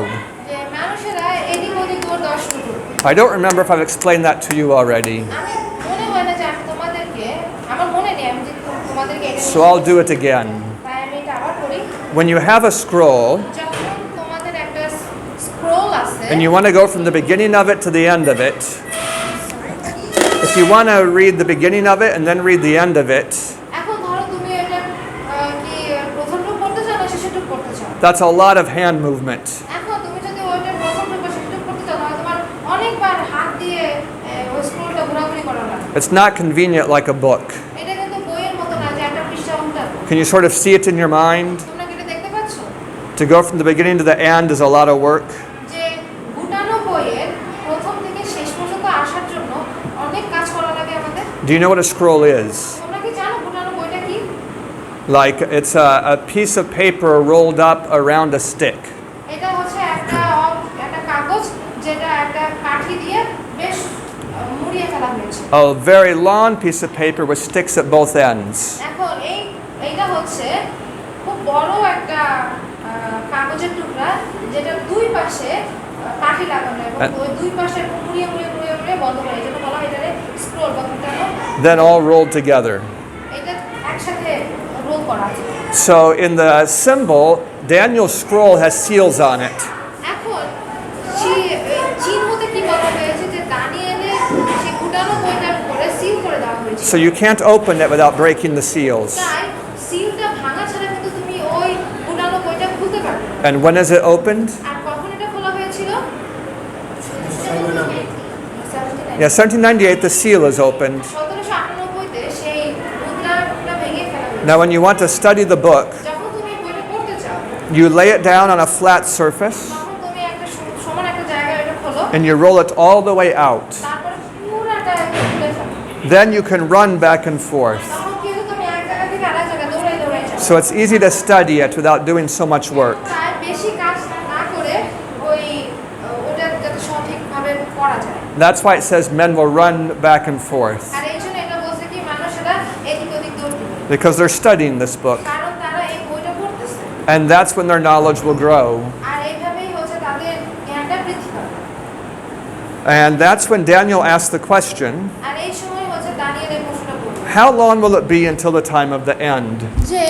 Speaker 2: যে মানুষেরা এদিক ওদিক দর্শন করবে।
Speaker 1: I don't remember if I've explained that to you already,
Speaker 2: আমি মনে হয় না যে আমি তোমাদেরকে, আমার মনে নেই আমি যে তোমাদেরকে এটা
Speaker 1: so I'll do it again.
Speaker 2: তাই আমি এটা আবার করি।
Speaker 1: When you have a scroll
Speaker 2: যখন তোমাদের একটা স্ক্রোল আছে
Speaker 1: and you want to go from the beginning of it to the end of it, if you want to read the beginning of it and then read the end of it,
Speaker 2: এখন ধরো তুমি এটা কি প্রথমটুকু পড়তে চাও না শেষটুকু পড়তে চাও?
Speaker 1: that's a lot of hand movement.
Speaker 2: এখন তুমি যদি ওইটা প্রথমটুকু বা শেষটুকু পড়তে চাও তাহলে তোমার অনেকবার হাত দিয়ে ওই স্ক্রোলটা ঘোরাঘুরি করা লাগবে।
Speaker 1: It's not convenient like a book.
Speaker 2: এটা কিন্তু বইয়ের মতো না যে একটা পৃষ্ঠা উল্টাবো।
Speaker 1: Can you sort of see it in your mind?
Speaker 2: তোমরা কি এটা দেখতে পাচ্ছো?
Speaker 1: To go from the beginning to the end is a lot of work.
Speaker 2: যে গুটানো বইয়ের প্রথম থেকে শেষ পর্যন্ত আসার জন্য অনেক কাজ করা লাগে আমাদের।
Speaker 1: Do you know what a scroll is?
Speaker 2: তোমরা কি জানো গুটানো বইটা কি?
Speaker 1: Like it's a piece of paper rolled up around a stick.
Speaker 2: এটা হচ্ছে একটা কাগজ যেটা একটা কাঠি দিয়ে বেশ মুড়িয়ে ফেলা হয়েছে।
Speaker 1: A very long piece of paper with sticks at both ends.
Speaker 2: এখন এইটা হচ্ছে খুব বড় একটা কাগজের টুকরা যেটা দুই পাশে কাঠি লাগানো এবং ওই দুই পাশে মুড়িয়ে বন্ধ করে এই জন্য বলা হয় এটারে স্ক্রোল বা গুটানো।
Speaker 1: Then all rolled together.
Speaker 2: এটা একসাথে রোল করা আছে।
Speaker 1: So in the symbol, Daniel's scroll has seals on it.
Speaker 2: এখন চিহ্নতে কি বলা হয়েছে যে দানিয়েলের সেই গুটানো বইটার উপরে সিল করে দেওয়া হয়েছে।
Speaker 1: So you can't open it without breaking the seals.
Speaker 2: তাই সিলটা ভাঙা ছাড়া কিন্তু তুমি ওই গুটানো বইটা খুলতে পারবে না।
Speaker 1: And when is it opened?
Speaker 2: আর কখন এটা খোলা হয়েছিল? 1798
Speaker 1: Yeah, 1798, the seal is opened.
Speaker 2: 1798-তে সেই মুদ্রাটা ভেঙে ফেলা হয়েছে।
Speaker 1: Now, when you want to study the book,
Speaker 2: যখন তুমি বইটা পড়তে চাও,
Speaker 1: you lay it down on a flat surface
Speaker 2: তখন তুমি একটা সমান একটা জায়গায় এটা খোলো,
Speaker 1: and you roll it all the way out.
Speaker 2: তারপরে পুরোটা খুলে ফেলো।
Speaker 1: Then you can run back and forth.
Speaker 2: তখন কিন্তু তুমি এক জায়গা থেকে আরেক জায়গায় দৌড়াই যাও।
Speaker 1: So it's easy to study it without doing so much work.
Speaker 2: তাই বেশি কাজ না করে ওটা যাতে সঠিকভাবে পড়া যায়।
Speaker 1: That's why it says men will run back and forth,
Speaker 2: আর এই জন্য এটা বলছে কি মানুষেরা এদিক ওদিক দৌড় দিবে।
Speaker 1: because they're studying this book.
Speaker 2: কারণ তারা এই বইটা পড়তেছে।
Speaker 1: And that's when their knowledge will grow.
Speaker 2: আর এইভাবেই হচ্ছে তাদের জ্ঞানটা বৃদ্ধি পাবে।
Speaker 1: And that's when Daniel asked the question,
Speaker 2: আর এই সময় হচ্ছে দানিয়েল এই প্রশ্নটা করবে
Speaker 1: how long will it be until the time of the end?
Speaker 2: যে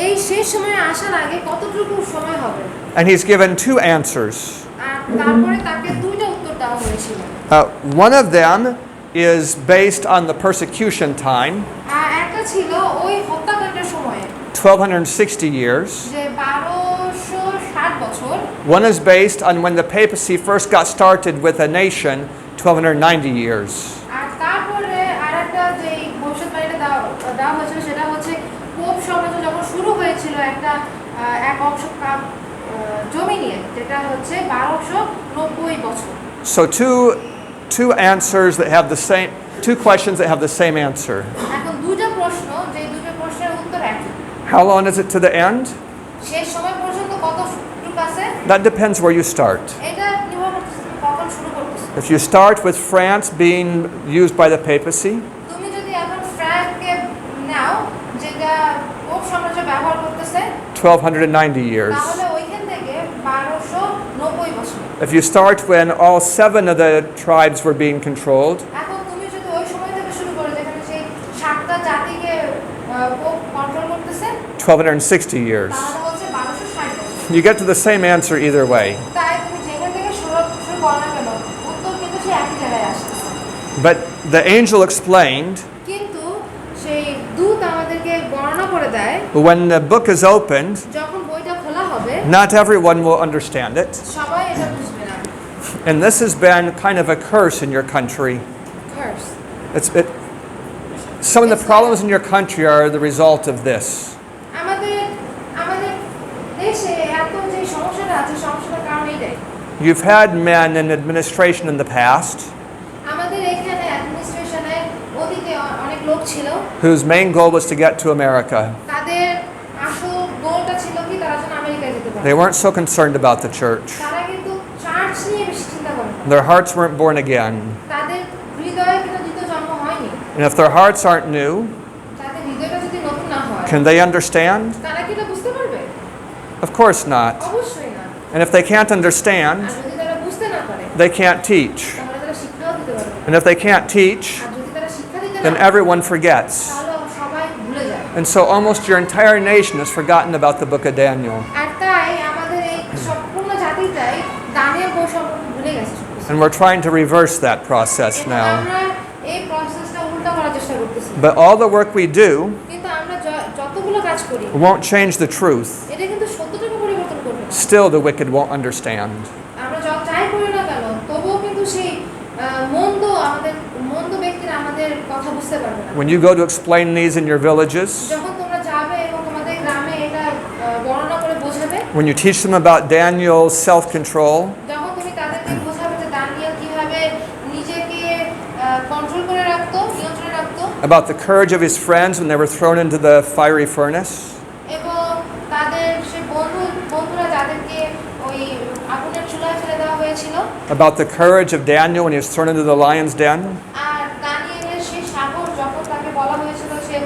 Speaker 2: এই শেষ সময়ে আসার আগে কতটুকু সময় হবে।
Speaker 1: And he's given two answers.
Speaker 2: আর তারপরে তাকে দুইটা উত্তর দেওয়া হয়েছিল।
Speaker 1: One of them is based on the persecution time,
Speaker 2: আর একটা ছিল ওই হত্যাকাণ্ডের সময়ে
Speaker 1: 1260 years.
Speaker 2: যে 1260 বছর।
Speaker 1: One is based on when the papacy first got started with a nation, 1290 years.
Speaker 2: আর তারপরে আরেকটা যে ভবিষ্যৎবাণীটা দেওয়া হয়েছিল সেটা হচ্ছে পোপ সাম্রাজ্য যখন শুরু হয়েছিল এক অংশ জমি নিয়ে, যেটা হচ্ছে 1290 বছর।
Speaker 1: So two answers that have the same, two questions that have the same answer.
Speaker 2: এখন দুটো প্রশ্ন, যে দুটো প্রশ্নের উত্তর একই।
Speaker 1: How long is it to the end?
Speaker 2: শেষ সময় পর্যন্ত কতটুকু আছে
Speaker 1: That depends where you start.
Speaker 2: এটা নির্ভর করতেছে তুমি কখন শুরু করতেছো।
Speaker 1: If you start with France being used by the papacy,
Speaker 2: তুমি যদি এখন ফ্রান্সকে নাও যেটা পোপ সাম্রাজ্য ব্যবহার করতেছে
Speaker 1: 1290 years.
Speaker 2: তাহলে ওইখান থেকে 1290 বছর।
Speaker 1: If you start when all 7 of the tribes were being controlled,
Speaker 2: এখন তুমি যদি ওই সময় থেকে শুরু করো যেখানে সেই 7টা জাতিকে পোপ কন্ট্রোল করতেছে
Speaker 1: 1260 years.
Speaker 2: তাহলে হচ্ছে 1260 বছর।
Speaker 1: You get to the same answer either way.
Speaker 2: তাই তুমি যেখান থেকে শুরু করো না কেন উত্তর কিন্তু সেই একই জায়গায় আসতেছে।
Speaker 1: But the angel explained,
Speaker 2: কিন্তু সেই দূত আমাদেরকে বর্ণনা করে দেয়
Speaker 1: when the book is opened,
Speaker 2: যখন বইটা খোলা হবে
Speaker 1: not everyone will understand it.
Speaker 2: সবাই এটা বুঝবে না।
Speaker 1: And this has been kind of a curse in your country.
Speaker 2: Curse.
Speaker 1: Some of the problems in your country are the result of this.
Speaker 2: আমাদের দেশে এত যে সমস্যাটা আছে সমস্যাটার কারণ এটাই।
Speaker 1: You've had men in administration in the past
Speaker 2: আমাদের এখানে অ্যাডমিনিস্ট্রেশনে অতীতে অনেক লোক ছিল
Speaker 1: whose main goal was to get to America.
Speaker 2: তাদের আসল গোলটা ছিল কি তারা যেন আমেরিকায় যেতে পারে।
Speaker 1: They weren't so concerned about the church.
Speaker 2: তারা কিন্তু চার্চ নিয়ে বেশি চিন্তা করে না।
Speaker 1: Their hearts weren't born again.
Speaker 2: তাদের হৃদয়ে কিন্তু দ্বিতীয় জন্ম হয়নি।
Speaker 1: And if their hearts aren't new,
Speaker 2: তাদের হৃদয়টা যদি নতুন না হয়
Speaker 1: can they understand?
Speaker 2: তারা কি এটা বুঝতে পারবে?
Speaker 1: Of course not.
Speaker 2: অবশ্যই না।
Speaker 1: And if they can't understand,
Speaker 2: আর যদি তারা বুঝতে না পারে
Speaker 1: they can't teach.
Speaker 2: তাহলে তারা শিক্ষাও দিতে পারবে না।
Speaker 1: And if they can't teach,
Speaker 2: আর যদি তারা শিক্ষা দিতে না
Speaker 1: then
Speaker 2: পারে
Speaker 1: everyone forgets.
Speaker 2: তাহলে সবাই ভুলে যায়।
Speaker 1: And so almost your entire nation has forgotten about the book of Daniel.
Speaker 2: আর তাই আমাদের এই সম্পূর্ণ জাতিটাই দানিয়েল বই সম্পর্কে ভুলে গেছে।
Speaker 1: And we're trying to reverse that process
Speaker 2: এবং
Speaker 1: now.
Speaker 2: আমরা এই প্রসেসটা উল্টা করার চেষ্টা করতেছি।
Speaker 1: But all the work we do
Speaker 2: কিন্তু আমরা যতগুলো কাজ করি
Speaker 1: won't change the truth.
Speaker 2: এটা কিন্তু সত্যটাকে পরিবর্তন করবে না।
Speaker 1: Still, the wicked won't understand.
Speaker 2: আমরা যাই করি না কেন তবুও কিন্তু সেই মন্দ ব্যক্তিরা আমাদের কথা বুঝতে পারবে না।
Speaker 1: When you go to explain these in your villages,
Speaker 2: যখন তোমরা যাবে এবং তোমাদের গ্রামে এটা বর্ণনা করে বোঝাবে,
Speaker 1: when you teach them about Daniel's self-control,
Speaker 2: যখন তুমি তাদেরকে বোঝাবে যে দানিয়েল কিভাবে নিজেকে কন্ট্রোল করে রাখতো, নিয়ন্ত্রণে রাখতো,
Speaker 1: about the courage of his friends when they were thrown into the fiery furnace,
Speaker 2: এবং তাদের সে বন্ধুরা যাদেরকে ওই আগুনের চুলায় ফেলে দেওয়া হয়েছিল,
Speaker 1: about the courage of Daniel when he was thrown into the lion's den,
Speaker 2: আর দানিয়েলের সেই সাহস যখন তাকে বলা হয়েছিল সে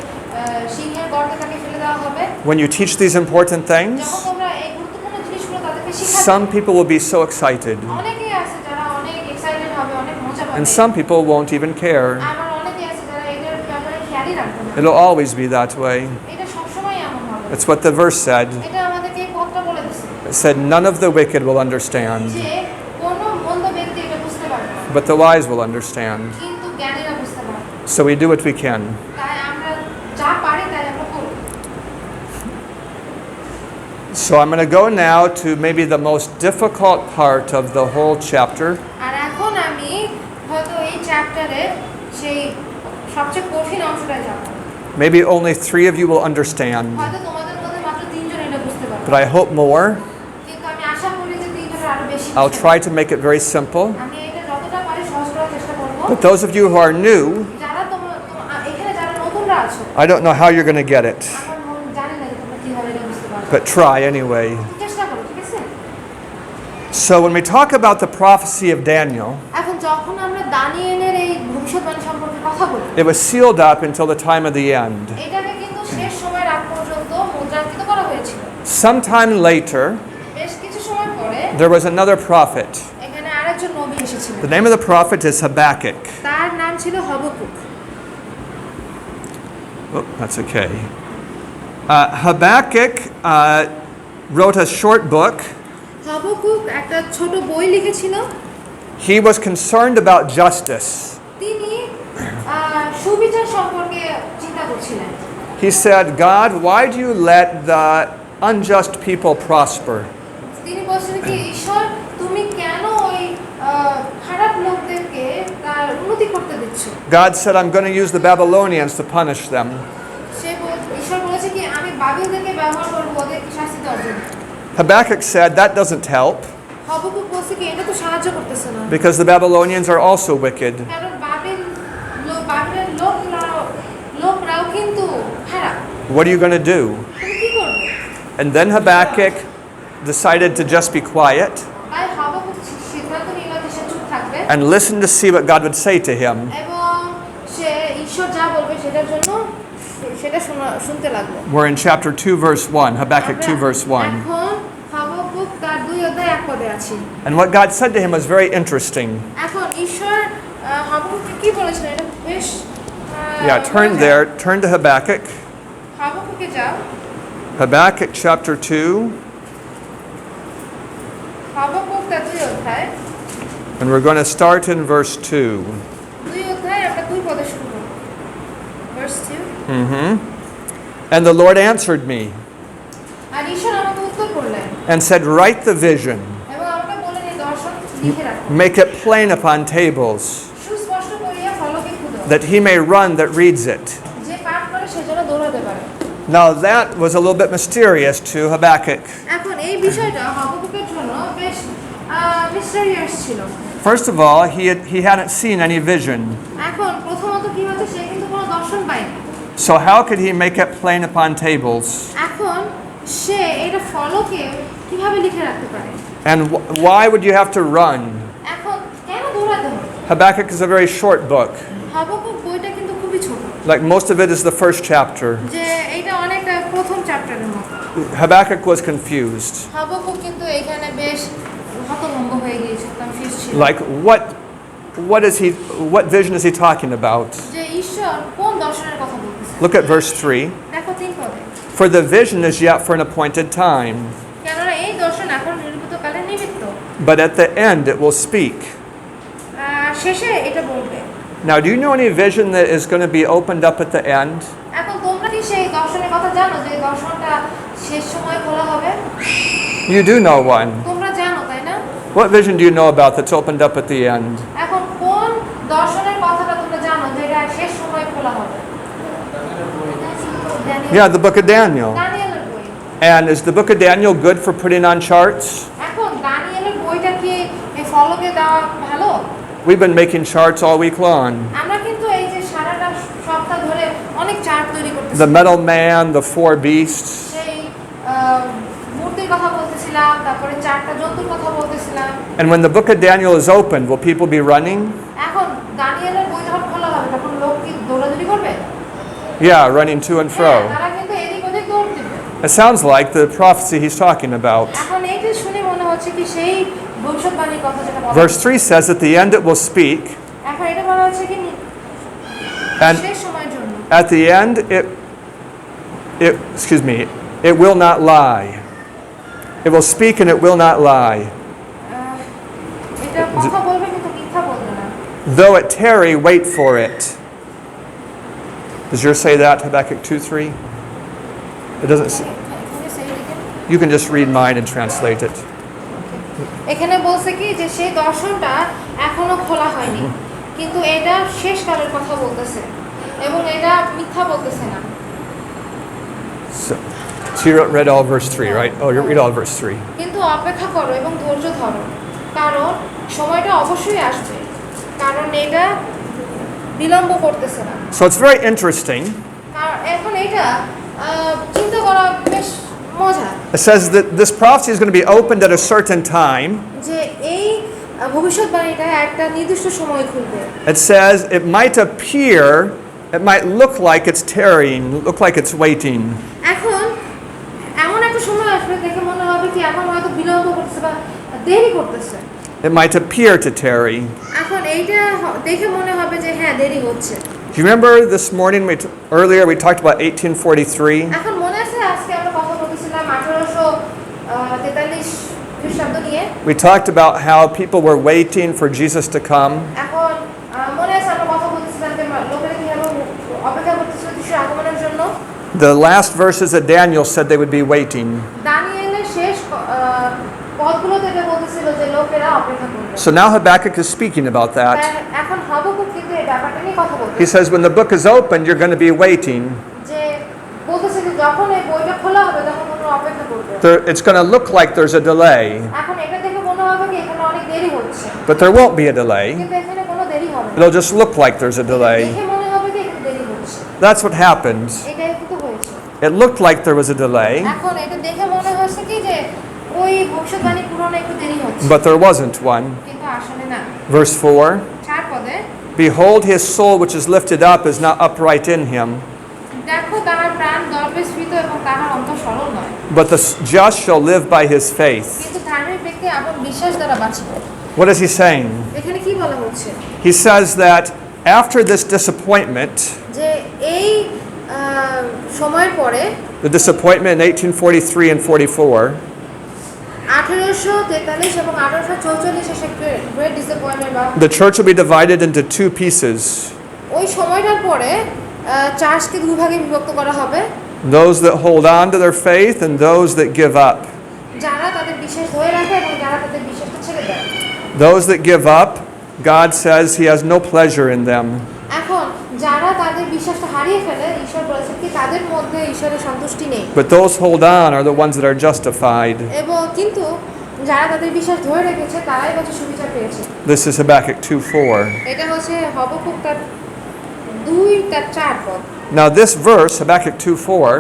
Speaker 2: সিংহের গর্তে তাকে ফেলে দেওয়া হবে।
Speaker 1: when you teach these important things,
Speaker 2: যখন তোমরা এই গুরুত্বপূর্ণ জিনিসগুলো তাদেরকে শেখাবে,
Speaker 1: some people will be so excited,
Speaker 2: অনেকেই আছে যারা অনেক এক্সাইটেড হবে, অনেক মজা পাবে,
Speaker 1: and some people won't even care.
Speaker 2: আবার অনেকেই আছে যারা এটার ব্যাপারে খেয়ালই রাখবে না।
Speaker 1: It'll always be that way.
Speaker 2: এটা সবসময় এমন হবে।
Speaker 1: That's what the verse said.
Speaker 2: এটা আমাদেরকে এই পথটা বলে দিচ্ছে
Speaker 1: It said, none of the wicked will understand,
Speaker 2: যে কোনো মন্দ ব্যক্তি এটা বুঝতে পারবে না,
Speaker 1: but the wise will understand.
Speaker 2: কিন্তু জ্ঞানীরা বুঝতে পারবে।
Speaker 1: So we do what we can.
Speaker 2: তাই আমরা যা পারি তাই আমরা করি।
Speaker 1: So I'm going to go now to maybe the most difficult part of the whole chapter.
Speaker 2: আর এখন আমি হয়তো এই চ্যাপ্টারে সেই সবচেয়ে কঠিন অংশটায় যাব।
Speaker 1: Maybe only 3 of you will understand,
Speaker 2: হয়তো তোমাদের মধ্যে মাত্র 3 জন এটা বুঝতে পারবে।
Speaker 1: but I hope more.
Speaker 2: কিন্তু আমি আশা করি যে 3 জনের আরো বেশি।
Speaker 1: I'll try to make it very simple.
Speaker 2: আমি এটা যতটা পারি সহজ করার চেষ্টা করব।
Speaker 1: But those of you who are new,
Speaker 2: যারা এখানে যারা নতুনরা আছো,
Speaker 1: I don't know how you're going to get it,
Speaker 2: আমার মন জানি না যে তোমরা কিভাবে এটা বুঝতে পারবে।
Speaker 1: but try anyway.
Speaker 2: চেষ্টা করো, ঠিক আছে?
Speaker 1: So when we talk about the prophecy of Daniel,
Speaker 2: এখন যখন আমরা দানিয়েলের এই ভবিষ্যৎবাণী সম্পর্কে কথা বলি,
Speaker 1: it was sealed up until the time of the end.
Speaker 2: এটাকে কিন্তু শেষ সময়ের আগ পর্যন্ত মুদ্রাঙ্কিত করা হয়েছিল।
Speaker 1: Sometime later,
Speaker 2: বেশ কিছু সময় পরে
Speaker 1: there was another prophet.
Speaker 2: এখানে আরেকজন নবী এসেছিলেন।
Speaker 1: The name of the prophet is Habakkuk.
Speaker 2: তার নাম ছিল Habakkuk.
Speaker 1: Oh, that's okay. Habakkuk wrote a short book.
Speaker 2: Habakkuk একটা ছোট বই লিখেছিল।
Speaker 1: He was concerned about justice.
Speaker 2: তিনি সুবিচার সম্পর্কে চিন্তা করছিলেন।
Speaker 1: He said, God, why do you let the unjust people prosper?
Speaker 2: তিনি বলছিলেন কি, ঈশ্বর তুমি কেন ওই খারাপ লোকদেরকে তার উন্নতি করতে দিচ্ছ?
Speaker 1: God said, I'm going to use the Babylonians to punish them.
Speaker 2: ঈশ্বর বলেছে কি আমি বাবিলদেরকে ব্যবহার করব ওদেরকে শাস্তি দেওয়ার জন্য।
Speaker 1: Habakkuk said, that doesn't help
Speaker 2: Habakkuk বলছে কি এটা তো সাহায্য করতেছে না।
Speaker 1: because the Babylonians are also wicked.
Speaker 2: কারণ বাবিলের লোকরাও কিন্তু খারাপ।
Speaker 1: What are you going to do?
Speaker 2: তুমি কি করবে?
Speaker 1: And then Habakkuk decided to just be quiet
Speaker 2: তাই হবকুক সিদ্ধান্ত নিল যে সে চুপ থাকবে
Speaker 1: and listen to see what God would say to him.
Speaker 2: এবং সে ঈশ্বর যা বলবে সেটার জন্য সেটা শুনতে লাগলো।
Speaker 1: We're in chapter 2, verse 1. Habakkuk 2, verse 1.
Speaker 2: এখন হবকুক তার 2 অধ্যায় 1 পদে আছে।
Speaker 1: And what God said to him was very interesting.
Speaker 2: এখন ঈশ্বর হবকুককে কি বলেছিলেন এটা বেশ
Speaker 1: Yeah, turn to Habakkuk.
Speaker 2: হবকুকে যাও।
Speaker 1: Habakkuk chapter 2.
Speaker 2: হবকুক তার 2 অধ্যায়।
Speaker 1: And we're going to start in verse 2.
Speaker 2: 2 অধ্যায় আমরা 2 পদে শুরু করব। Verse 2.
Speaker 1: And the Lord answered me
Speaker 2: আর ঈশ্বর আমাকে উত্তর করলেন
Speaker 1: and said, write the vision,
Speaker 2: এবং আমাকে বললেন এই দর্শন লিখে রাখো।
Speaker 1: make it plain upon tables,
Speaker 2: সুস্পষ্ট করিয়া ফলকে খুদাও,
Speaker 1: that he may run that reads it.
Speaker 2: যে পাঠ করে সে যেন দৌড়াতে পারে।
Speaker 1: Now that was a little bit mysterious to Habakkuk.
Speaker 2: এখন এই বিষয়টা হবকুকের জন্য বেশ মিস্টেরিয়াস ছিল।
Speaker 1: First of all, he hadn't seen any vision.
Speaker 2: এখন প্রথমত কি হচ্ছে সে কিন্তু কোনো দর্শন পায়নি।
Speaker 1: So how could he make it plain upon tables?
Speaker 2: এখন সে এটা ফলকে কিভাবে লিখে রাখতে পারে?
Speaker 1: And why would you have to run?
Speaker 2: এখন কেন দৌড়াতে হবে?
Speaker 1: Habakkuk is a very short book.
Speaker 2: Habakkuk বইটা কিন্তু খুবই ছোট।
Speaker 1: Like most of it is the first chapter.
Speaker 2: যে এটা অনেকটা প্রথম চ্যাপ্টারের মতো।
Speaker 1: Habakkuk was confused.
Speaker 2: হবকুক কিন্তু এখানে বেশ হতভম্ব হয়ে গিয়েছিল, কনফিউজ ছিল।
Speaker 1: Like what vision is he talking about?
Speaker 2: যে ঈশ্বর কোন দর্শনের কথা বলতেছে?
Speaker 1: Look at verse 3.
Speaker 2: দেখো 3 পদে।
Speaker 1: For the vision is yet for an appointed time,
Speaker 2: কেননা এই দর্শন এখন নির্মিত কালে নিমিত্ত,
Speaker 1: but at the end it will speak.
Speaker 2: শেষে এটা বলবে।
Speaker 1: Now, do you know any vision that is going to be opened up at the end?
Speaker 2: এখন তোমরা কি সেই দর্শনের কথা জানো যে দর্শনটা শেষ সময় খোলা হবে?
Speaker 1: You do know one.
Speaker 2: তোমরা জানো তাই না?
Speaker 1: What vision do you know about that's opened up at the end?
Speaker 2: এখন কোন দর্শনের কথাটা তোমরা জানো যে এটা শেষ সময় খোলা হবে?
Speaker 1: Yeah, the book of Daniel.
Speaker 2: দানিয়েলের বই।
Speaker 1: And is the book of Daniel good for putting on charts?
Speaker 2: এখন দানিয়েলের বইটা কি এই ফলকে দেওয়া ভালো?
Speaker 1: We've been making charts all week long.
Speaker 2: আমরা কিন্তু এই যে সারাটা সপ্তাহ ধরে অনেক চার্ট তৈরি করতেছি।
Speaker 1: The metal man, the 4 beasts.
Speaker 2: সেই মূর্তির কথা বলতেছিলাম, তারপরে 4টা জন্তুর কথা বলতেছিলাম।
Speaker 1: And when the book of Daniel is opened, will people be running?
Speaker 2: এখন দানিয়েলের বই যখন খোলা হবে তখন লোক কি দৌড়াদৌড়ি করবে?
Speaker 1: Yeah, running to and fro.
Speaker 2: তারা কিন্তু এদিক ওদিক দৌড় দিবে।
Speaker 1: It sounds like the prophecy he's talking about.
Speaker 2: এখন এইটা শুনে মনে হচ্ছে কি সেই ভবিষ্যৎবাণীর কথা যেটা বলা
Speaker 1: Verse 3 says, at the end it will speak,
Speaker 2: এখন এটা বলা হচ্ছে কি
Speaker 1: and
Speaker 2: শেষ সময়ের জন্য।
Speaker 1: at the end it will not lie. It will speak and it will not lie.
Speaker 2: এটা কথা বলবে কিন্তু মিথ্যা বলবে না।
Speaker 1: Though it tarry, wait for it. Does yours say that, Habakkuk 2:3? It doesn't say. You can just read mine and translate it.
Speaker 2: এখানে বলছে কি যে সেই দর্শনটা এখনো খোলা হয়নি, কিন্তু এটা শেষ কালের কথা বলতেছে এবং এটা মিথ্যা বলতেছে না।
Speaker 1: So you read all verse 3, right? Oh, you read all verse 3.
Speaker 2: কিন্তু অপেক্ষা করো এবং ধৈর্য ধরো, কারণ সময়টা অবশ্যই আসবে, কারণ এটা বিলম্ব করতেছে না।
Speaker 1: So it's very interesting.
Speaker 2: আর এখন এটা চিন্তা করা বেশ মজা
Speaker 1: It says that this prophecy is going to be opened at a certain time.
Speaker 2: যে এই ভবিষ্যৎবাণীটা একটা নির্দিষ্ট সময় খুলবে।
Speaker 1: It says it might look like it's tarrying, look like it's waiting.
Speaker 2: এখন এমন একটা সময় আসবে দেখে মনে হবে কি এখন হয়তো বিলম্ব করতেছে বা দেরি করতেছে।
Speaker 1: It might appear to tarry.
Speaker 2: এখন এইটা দেখে মনে হবে যে হ্যাঁ দেরি হচ্ছে।
Speaker 1: Do you remember this morning earlier we talked about 1843?
Speaker 2: এখন মনে আছে আজকে আমরা কথা বলতেছিলাম 1843 খ্রিস্টাব্দ নিয়ে।
Speaker 1: We talked about how people were waiting for Jesus to come.
Speaker 2: এখন মনে আছে আমরা কথা বলতেছিলাম যে লোকেরা কিভাবে অপেক্ষা করতেছিল যিশুর আগমনের জন্য।
Speaker 1: The last verses of Daniel said they would be waiting.
Speaker 2: দানিয়েলের শেষ পদগুলোতে এটা বলতেছিল যে লোকেরা অপেক্ষা করবে।
Speaker 1: So now Habakkuk is speaking about that.
Speaker 2: এখন হাবাকুক কিন্তু এই ব্যাপারটা নিয়ে কথা বলতেছে।
Speaker 1: He says when the book is opened you're going to be waiting.
Speaker 2: যে বলতেছে যে যখন এই বইটা খোলা হবে তখন তোমরা অপেক্ষা করবে।
Speaker 1: It's going to look like there's a delay.
Speaker 2: এখন এটা দেখে মনে হবে কি এখানে অনেক দেরি হচ্ছে।
Speaker 1: But there won't be a delay.
Speaker 2: কিন্তু এখানে কোনো দেরি হবে না।
Speaker 1: It'll just look like there's a delay.
Speaker 2: দেখে মনে হবে কি এখানে দেরি হচ্ছে।
Speaker 1: That's what happens.
Speaker 2: এটাই কিন্তু হয়েছে।
Speaker 1: It looked like there was a delay,
Speaker 2: এখন এটা দেখে মনে হচ্ছে কি যে ওই ভবিষ্যৎবাণী পূরণে একটু দেরি হচ্ছে।
Speaker 1: but there wasn't one.
Speaker 2: কিন্তু আসলে না।
Speaker 1: Verse 4,
Speaker 2: 4 পদে
Speaker 1: behold his soul which is lifted up is not upright in him,
Speaker 2: দেখো তাহার প্রাণ দর্পে স্ফীত এবং তাহার অন্তর সরল নয়।
Speaker 1: but the just shall live by his faith.
Speaker 2: কিন্তু ধার্মিক ব্যক্তি আপন বিশ্বাস দ্বারা বাঁচবে।
Speaker 1: What is he saying?
Speaker 2: এখানে কি বলা হচ্ছে?
Speaker 1: He says that after this disappointment,
Speaker 2: যে এই সময়ের পরে
Speaker 1: the disappointment in 1843 and 44,
Speaker 2: 1843 এবং 1844 এসে গ্রেট ডিসঅ্যাপয়েন্টমেন্ট বা
Speaker 1: the church will be divided into two pieces.
Speaker 2: ওই সময়টার পরে চার্চকে দুই ভাগে বিভক্ত করা হবে।
Speaker 1: Those that hold on to their faith and those that give up.
Speaker 2: যারা তাদের বিশ্বাস ধরে রাখে এবং যারা তাদের বিশ্বাসটা ছেড়ে দেয়।
Speaker 1: Those that give up, God says he has no pleasure in them.
Speaker 2: এখন যারা তাদের বিশ্বাসটা হারিয়ে ফেলে ঈশ্বর বলেছেন কি তাদের মধ্যে ঈশ্বরের সন্তুষ্টি নেই।
Speaker 1: But those hold on are the ones that are justified.
Speaker 2: এবং কিন্তু যারা তাদের বিশ্বাস ধরে রেখেছে তারাই হচ্ছে সুবিচার পেয়েছে।
Speaker 1: This is Habakkuk 2:4.
Speaker 2: এটা হচ্ছে হাবাকুক তার 2-4 পদ।
Speaker 1: Now this verse, Habakkuk 2:4,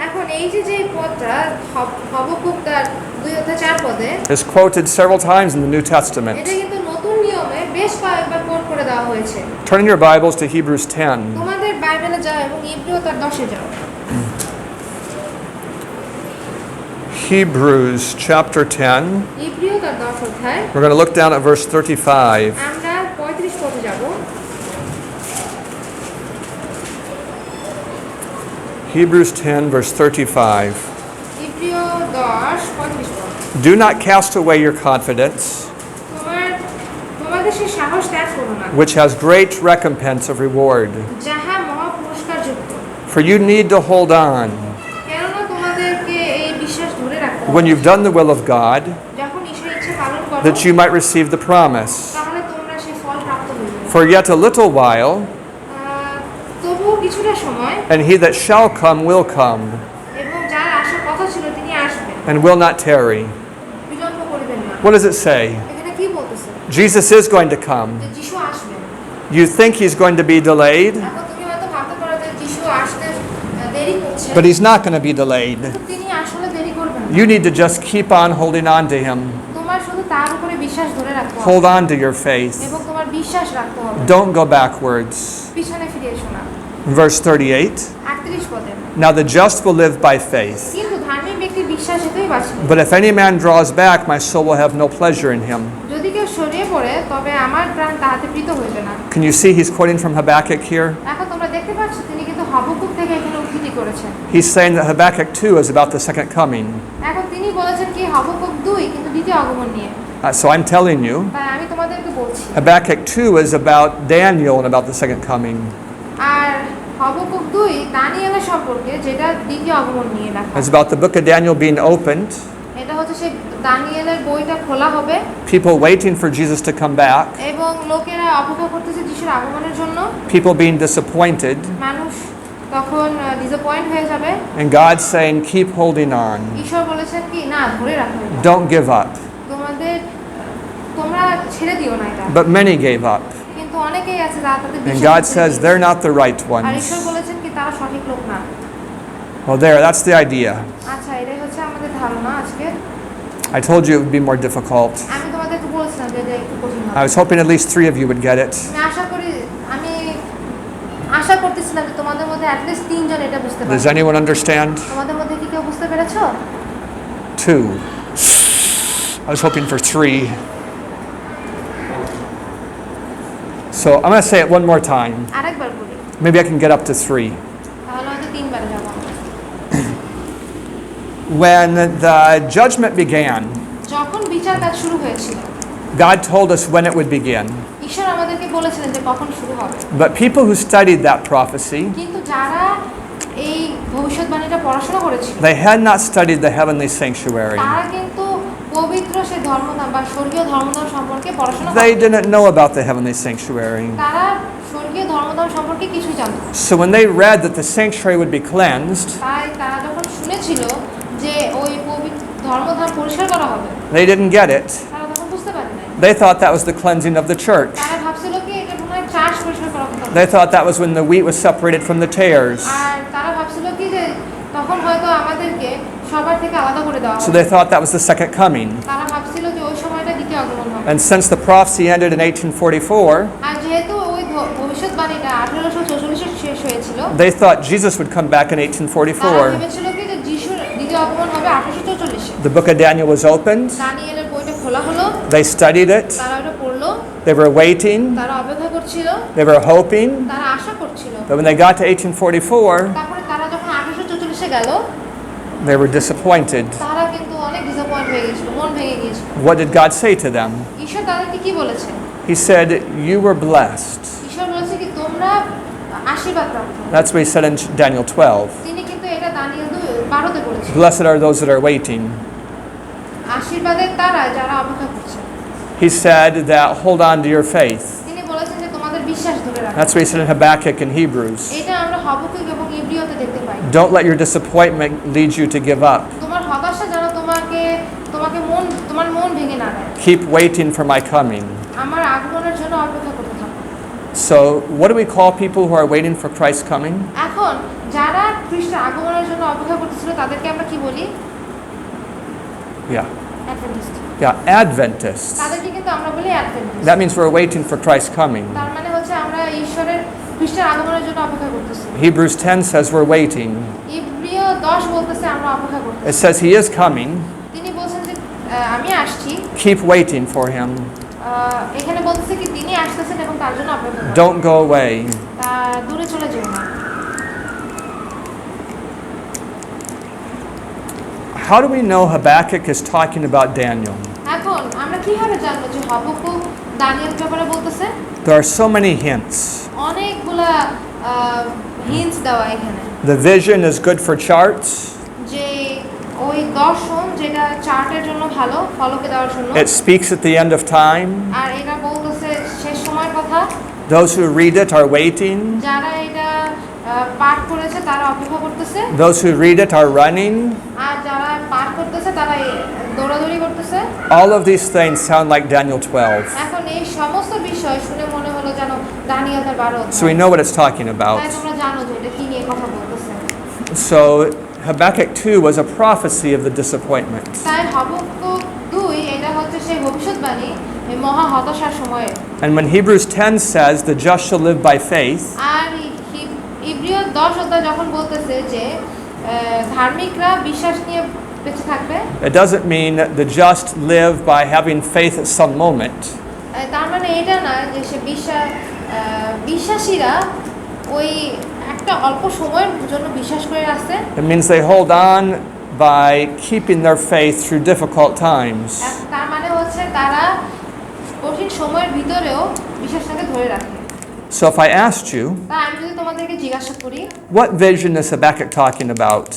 Speaker 2: এখন এই যে পদটা হাবাকুক তার 2-4 পদে
Speaker 1: is quoted several times in the New Testament.
Speaker 2: এটা কিন্তু নতুন নিয়মে বেশ কয়েকবার কোট করে দেওয়া হয়েছে।
Speaker 1: Turn in your Bibles to Hebrews 10.
Speaker 2: তোমাদের বাইবেলে যাও এবং ইব্রিয় তার 10-এ যাও।
Speaker 1: Hebrews chapter 10.
Speaker 2: ইব্রিয় তার 10 অধ্যায়
Speaker 1: We're going to look down at verse 35.
Speaker 2: আমরা 35 পদে যাব।
Speaker 1: Hebrews 10 verse 35.
Speaker 2: ইব্রিয় 10:35 পদ।
Speaker 1: Do not cast away your confidence,
Speaker 2: তোমাদের সেই সাহস ত্যাগ করো না,
Speaker 1: which has great recompense of reward.
Speaker 2: যাহা মহা পুরস্কারযুক্ত।
Speaker 1: For you need to hold on.
Speaker 2: কেননা তোমাদেরকে এই বিশ্বাস ধরে রাখতে হবে।
Speaker 1: When you've done the will of God,
Speaker 2: যখন ঈশ্বরের ইচ্ছা পালন করো
Speaker 1: that you might receive the promise.
Speaker 2: তাহলে তোমরা সেই ফল প্রাপ্ত হইবে।
Speaker 1: For yet a little while,
Speaker 2: তবুও কিছুটা সময়
Speaker 1: and he that shall come will come,
Speaker 2: এবং যার আসার কথা ছিল তিনি আসবেন,
Speaker 1: and will not tarry.
Speaker 2: বিলম্ব করিবেন না।
Speaker 1: What does it say?
Speaker 2: এখানে কি বলতেছে?
Speaker 1: Jesus is going to come.
Speaker 2: যে যিশু আসবেন।
Speaker 1: You think he's going to be delayed,
Speaker 2: এখন তুমি হয়তো ভাবতে পারো যে যিশু আসতে দেরি করছে,
Speaker 1: but he's not going to be delayed.
Speaker 2: কিন্তু তিনি আসলে দেরি করবেন না।
Speaker 1: You need to just keep on holding on to him.
Speaker 2: তোমার শুধু তার উপরে বিশ্বাস ধরে রাখতে হবে
Speaker 1: Hold on to your faith.
Speaker 2: এবং তোমার বিশ্বাস রাখতে হবে।
Speaker 1: Don't go backwards.
Speaker 2: পিছনে ফিরে এসো না।
Speaker 1: Verse 38.
Speaker 2: 38 পদে
Speaker 1: Now the just will live by faith.
Speaker 2: কিন্তু ধার্মিক ব্যক্তির বিশ্বাসেতেই বাঁচবে।
Speaker 1: But if any man draws back, my soul will have no pleasure in him.
Speaker 2: যদি কেউ সরিয়ে পড়ে তবে আমার প্রাণ তাহাতে প্রীত হইবে না।
Speaker 1: Can you see he's quoting from Habakkuk here?
Speaker 2: এখন তোমরা দেখতে পাচ্ছ তিনি কিন্তু হাবাকুক থেকে এখানে উদ্ধৃতি করেছেন।
Speaker 1: He's saying that Habakkuk 2 is about the second coming.
Speaker 2: এখন তিনি বলেছেন কি হাবাকুক 2 কিন্তু দ্বিতীয় আগমন নিয়ে।
Speaker 1: So I'm telling you,
Speaker 2: তাই আমি তোমাদেরকে বলছি
Speaker 1: Habakkuk 2 is about Daniel and about the second coming.
Speaker 2: R Habakkuk 2 দানিয়েলের সম্পর্কে যেটা দ্বিতীয় আগমন নিয়ে লেখা।
Speaker 1: It's about the book of Daniel being opened,
Speaker 2: এটা এটা হচ্ছে সেই দানিয়েলের বইটা খোলা হবে
Speaker 1: people waiting for Jesus to come back,
Speaker 2: এবং লোকেরা অপেক্ষা করতেছে যিশুর আগমনের জন্য,
Speaker 1: people being disappointed,
Speaker 2: মানুষ তখন ডিসঅ্যাপয়েন্ট হয়ে যাবে।
Speaker 1: and God saying, keep holding on,
Speaker 2: ঈশ্বর বলেছেন কি না ধরে রাখো এটা।
Speaker 1: don't give up.
Speaker 2: তোমরা ছেড়ে দিও না এটা।
Speaker 1: But many gave up.
Speaker 2: কিন্তু অনেকেই আছে যারা তাদের
Speaker 1: And
Speaker 2: বিশ্বাস
Speaker 1: God
Speaker 2: ছেড়ে
Speaker 1: says
Speaker 2: দিয়েছে।
Speaker 1: they're not the right
Speaker 2: R
Speaker 1: ones.
Speaker 2: ঈশ্বর বলেছেন কি তারা সঠিক লোক না।
Speaker 1: Well, that's the idea.
Speaker 2: আচ্ছা, এটাই হচ্ছে আমাদের ধারণা আজকে।
Speaker 1: I told you it would be more difficult.
Speaker 2: আমি তোমাদেরকে বলেছিলাম যে এটা একটু কঠিন
Speaker 1: I
Speaker 2: হবে।
Speaker 1: was hoping at least 3 of you would get it.
Speaker 2: আমি আশা করতেছিলাম যে তোমাদের মধ্যে at least 3 জন এটা বুঝতে
Speaker 1: Does
Speaker 2: পারবে।
Speaker 1: anyone understand?
Speaker 2: তোমাদের মধ্যে কি কেউ বুঝতে পেরেছো?
Speaker 1: 2. I was hoping for 3. So I'm going to say it one more time.
Speaker 2: আরেকবার বলি,
Speaker 1: Maybe I can get up to 3.
Speaker 2: তাহলে হয়তো 3 বারে যাব।
Speaker 1: When the judgment began,
Speaker 2: যখন বিচার কাজ শুরু হয়েছিল,
Speaker 1: God told us when it would begin.
Speaker 2: ঈশ্বর আমাদেরকে বলেছিলেন যে কখন শুরু হবে।
Speaker 1: But people who studied that prophecy,
Speaker 2: কিন্তু যারা এই ভবিষ্যৎবাণীটা পড়াশোনা করেছিল,
Speaker 1: they had not studied the heavenly sanctuary.
Speaker 2: তারা কিন্তু পবিত্র সেই ধর্মধাম বা স্বর্গীয় ধর্মধাম সম্পর্কে পড়াশোনা
Speaker 1: They
Speaker 2: করেনি।
Speaker 1: didn't know about the heavenly sanctuary.
Speaker 2: তারা স্বর্গীয় ধর্মধাম সম্পর্কে কিছুই জানতো না।
Speaker 1: So when they read that the sanctuary would be cleansed,
Speaker 2: তাই তারা যখন শুনেছিল যে ওই পবিত্র ধর্মধাম পরিষ্কার করা হবে,
Speaker 1: they didn't get it.
Speaker 2: তারা তখন বুঝতে পারে নাই।
Speaker 1: They thought that was the cleansing of the church.
Speaker 2: তারা ভাবছিল কি এটা মনে হয় চাষ পরিষ্কার করা হতো।
Speaker 1: They thought that was when the wheat was separated from the tares.
Speaker 2: আর তারা ভাবছিল কি যে তখন হয়তো আমাদেরকে সবার থেকে আলাদা করে দেওয়া
Speaker 1: So
Speaker 2: হবে।
Speaker 1: they thought that was the second coming.
Speaker 2: তারা ভাবছিল যে ওই সময়টা দ্বিতীয় আগমন হবে।
Speaker 1: And since the prophecy ended in 1844,
Speaker 2: আর যেহেতু ওই ভবিষ্যৎবাণীটা 1844 শেষ হয়েছিল,
Speaker 1: they thought Jesus would come back in
Speaker 2: তারা
Speaker 1: 1844.
Speaker 2: ভেবেছিল কি যে যিশুর দ্বিতীয় আগমন হবে 1844 এ।
Speaker 1: The book of Daniel was opened.
Speaker 2: দানিয়েলের বইটা খোলা হলো,
Speaker 1: They studied it.
Speaker 2: তারা ওটা পড়লো,
Speaker 1: They were waiting.
Speaker 2: তারা অপেক্ষা করছিল,
Speaker 1: They were hoping.
Speaker 2: তারা আশা করছিল।
Speaker 1: But when they got to 1844,
Speaker 2: তারপরে তারা যখন 1844 এ গেল,
Speaker 1: they were disappointed.
Speaker 2: তারা কিন্তু অনেক ডিসঅ্যাপয়েন্ট হয়ে গিয়েছিল, মন ভেঙে গিয়েছিল।
Speaker 1: What did God say to them?
Speaker 2: ঈশ্বর তাদেরকে কি বলেছে?
Speaker 1: He said, you were blessed.
Speaker 2: ঈশ্বর বলেছে কি তোমরা আশীর্বাদ প্রাপ্ত।
Speaker 1: That's what he said in Daniel 12.
Speaker 2: তিনি কিন্তু এটা দানিয়েল 12 বলেছেন।
Speaker 1: Blessed are those that are waiting.
Speaker 2: আশীর্বাদের তারা যারা অপেক্ষা করছে।
Speaker 1: He said that hold on to your faith.
Speaker 2: তিনি বলেছেন যে তোমাদের বিশ্বাস ধরে রাখো।
Speaker 1: That's what he said in Habakkuk and Hebrews.
Speaker 2: এটা আমরা হাবাকুক এবং ইব্রিয়তে দেখতে পাই।
Speaker 1: Don't let your disappointment lead you to give up.
Speaker 2: তোমার হতাশা যেন তোমার মন ভেঙে না দেয়।
Speaker 1: Keep waiting for my coming.
Speaker 2: আমার আগমনের জন্য অপেক্ষা করতে থাকো।
Speaker 1: So, what do we call people who are waiting for Christ's coming?
Speaker 2: এখন যারা খ্রিস্টের আগমনের জন্য অপেক্ষা করতেছিল তাদেরকে আমরা কি বলি?
Speaker 1: Yeah.
Speaker 2: অ্যাডভেন্টিস্ট।
Speaker 1: Yeah, Adventists.
Speaker 2: তাদেরকে কিন্তু আমরা বলি Adventist.
Speaker 1: That means we're waiting for Christ's coming.
Speaker 2: তার মানে হচ্ছে আমরা খ্রিস্টের আগমনের জন্য অপেক্ষা করতেছি।
Speaker 1: Hebrews 10 says we're waiting.
Speaker 2: ইব্রিয় 10 বলতেছে আমরা অপেক্ষা করতেছি।
Speaker 1: It says he is coming.
Speaker 2: তিনি বলছেন যে আমি আসছি।
Speaker 1: Keep waiting for him.
Speaker 2: এখানে বলতেছে কি তিনি আসতেছেন এবং তার জন্য অপেক্ষা করুন।
Speaker 1: Don't go away.
Speaker 2: দূরে চলে যেও না।
Speaker 1: How do we know Habakkuk is talking about Daniel?
Speaker 2: এখন আমরা কিভাবে জানবো যে হাবাকুক দানিয়েল ব্যাপারে বলতেছে?
Speaker 1: There are so many hints.
Speaker 2: অনেকগুলা হিন্টস দেওয়া এখানে।
Speaker 1: The vision is good for charts.
Speaker 2: যে ওই দর্শন যেটা চার্টের জন্য ভালো, ফলকে দেওয়ার জন্য।
Speaker 1: It speaks at the end of time.
Speaker 2: আর এটা বলতেছে শেষ সময়ের কথা।
Speaker 1: Those who read it are waiting.
Speaker 2: যারা এটা পাঠ করেছে তারা অপেক্ষা করতেছে।
Speaker 1: Those who read it are running.
Speaker 2: আর যারা পাঠ করতেছে তারা দৌড়াদৌড়ি করতেছে।
Speaker 1: All of these things sound like Daniel 12.
Speaker 2: এখন এই সমস্ত বিষয় শুনে মনে হলো যেন Danijel 12।
Speaker 1: So we know what it's talking about.
Speaker 2: তাই তোমরা জানো যে এটা কি নিয়ে কথা বলতেছে।
Speaker 1: So Habakkuk 2 was a prophecy of the disappointment.
Speaker 2: তাই হাবাকুক 2 এটা হচ্ছে সেই ভবিষ্যৎবাণী এই মহা হতাশার সময়ে।
Speaker 1: And when Hebrews 10 says the just shall live by faith,
Speaker 2: আর ইব্রিয় 10 অধ্যায় যখন বলতেছে যে ধার্মিকরা বিশ্বাস নিয়ে বেঁচে থাকবে,
Speaker 1: it doesn't mean the just live by having faith at some moment.
Speaker 2: তার মানে এটা না যে সে বিশ্বাসীরা ওই একটা অল্প সময়ের জন্য বিশ্বাস করে আছে।
Speaker 1: It means they hold on by keeping their faith through difficult times.
Speaker 2: তার মানে হচ্ছে তারা কঠিন সময়ের ভিতরেও বিশ্বাসটাকে ধরে রাখে।
Speaker 1: So if I asked you,
Speaker 2: তাই আমি যদি তোমাদেরকে জিজ্ঞাসা করি
Speaker 1: what vision is Habakkuk talking about?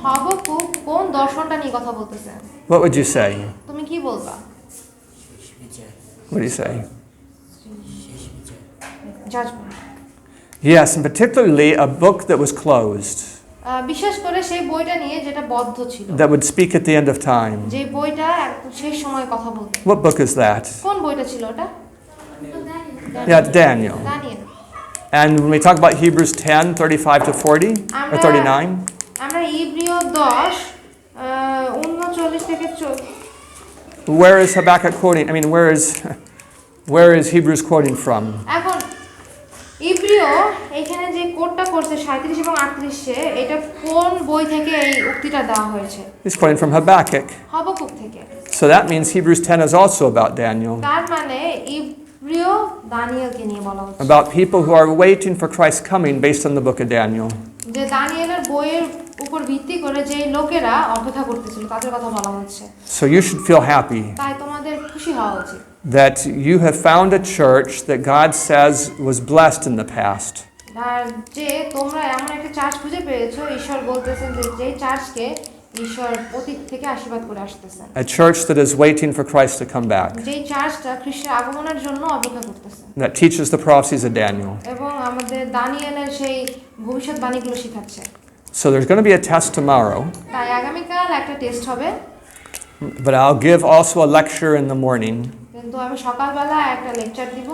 Speaker 2: Habakkuk কোন দর্শনটা নিয়ে কথা বলতেছে।
Speaker 1: What would you say?
Speaker 2: তুমি কি বলবা?
Speaker 1: What do you say?
Speaker 2: Judgment.
Speaker 1: Yes, and particularly a book that was closed,
Speaker 2: বিশেষ করে সেই বইটা নিয়ে যেটা বদ্ধ ছিল,
Speaker 1: that would speak at the end of time.
Speaker 2: যে বইটা একদম শেষ সময় কথা বলতো।
Speaker 1: What book is that?
Speaker 2: কোন বইটা ছিল ওটা?
Speaker 1: Yeah, Daniel.
Speaker 2: Daniel.
Speaker 1: And when we talk about Hebrews 10, 35 to 40, or 39,
Speaker 2: আমরা ইব্রিয় 10 39 থেকে
Speaker 1: where is Habakkuk quoting? I mean, where is Hebrews quoting from?
Speaker 2: এখন ইব্রিয় এখানে যে কোটটা করছে 37 এবং 38 এটা কোন বই থেকে এই উক্তিটা দেওয়া হয়েছে?
Speaker 1: He's quoting from Habakkuk.
Speaker 2: Habakkuk থেকে।
Speaker 1: So that means Hebrews 10 is also about Daniel,
Speaker 2: তার মানে ইব্রিয় দানিয়েলকে নিয়ে বলা হচ্ছে।
Speaker 1: about people who are waiting for Christ's coming based on the book of Daniel.
Speaker 2: যে দানিয়েলের বইয়ের উপর ভিত্তি করে যে লোকেরা অপেক্ষা করতেছিল তাদের কথা বলা হচ্ছে।
Speaker 1: So you should feel happy
Speaker 2: তাই তোমাদের খুশি হওয়া উচিত
Speaker 1: that you have found a church that God says was blessed in the past.
Speaker 2: আর যে তোমরা এমন একটা চার্চ খুঁজে পেয়েছো, ঈশ্বর বলতেছেন যে যেই চার্চকে ঈশ্বর অতীত থেকে আশীর্বাদ করে আসতেছেন।
Speaker 1: A church that is waiting for Christ to come back.
Speaker 2: যেই চার্চটা খ্রিস্টের আগমনের জন্য অপেক্ষা করতেছে।
Speaker 1: That teaches the prophecies of Daniel.
Speaker 2: এবং আমাদের দানিয়েলের সেই ভবিষ্যৎবাণীগুলো শেখাচ্ছে।
Speaker 1: So there's going to be a test tomorrow,
Speaker 2: তাই আগামীকাল একটা টেস্ট হবে।
Speaker 1: but I'll give also a lecture in the morning.
Speaker 2: কিন্তু আমি সকালবেলা একটা লেকচার দিব।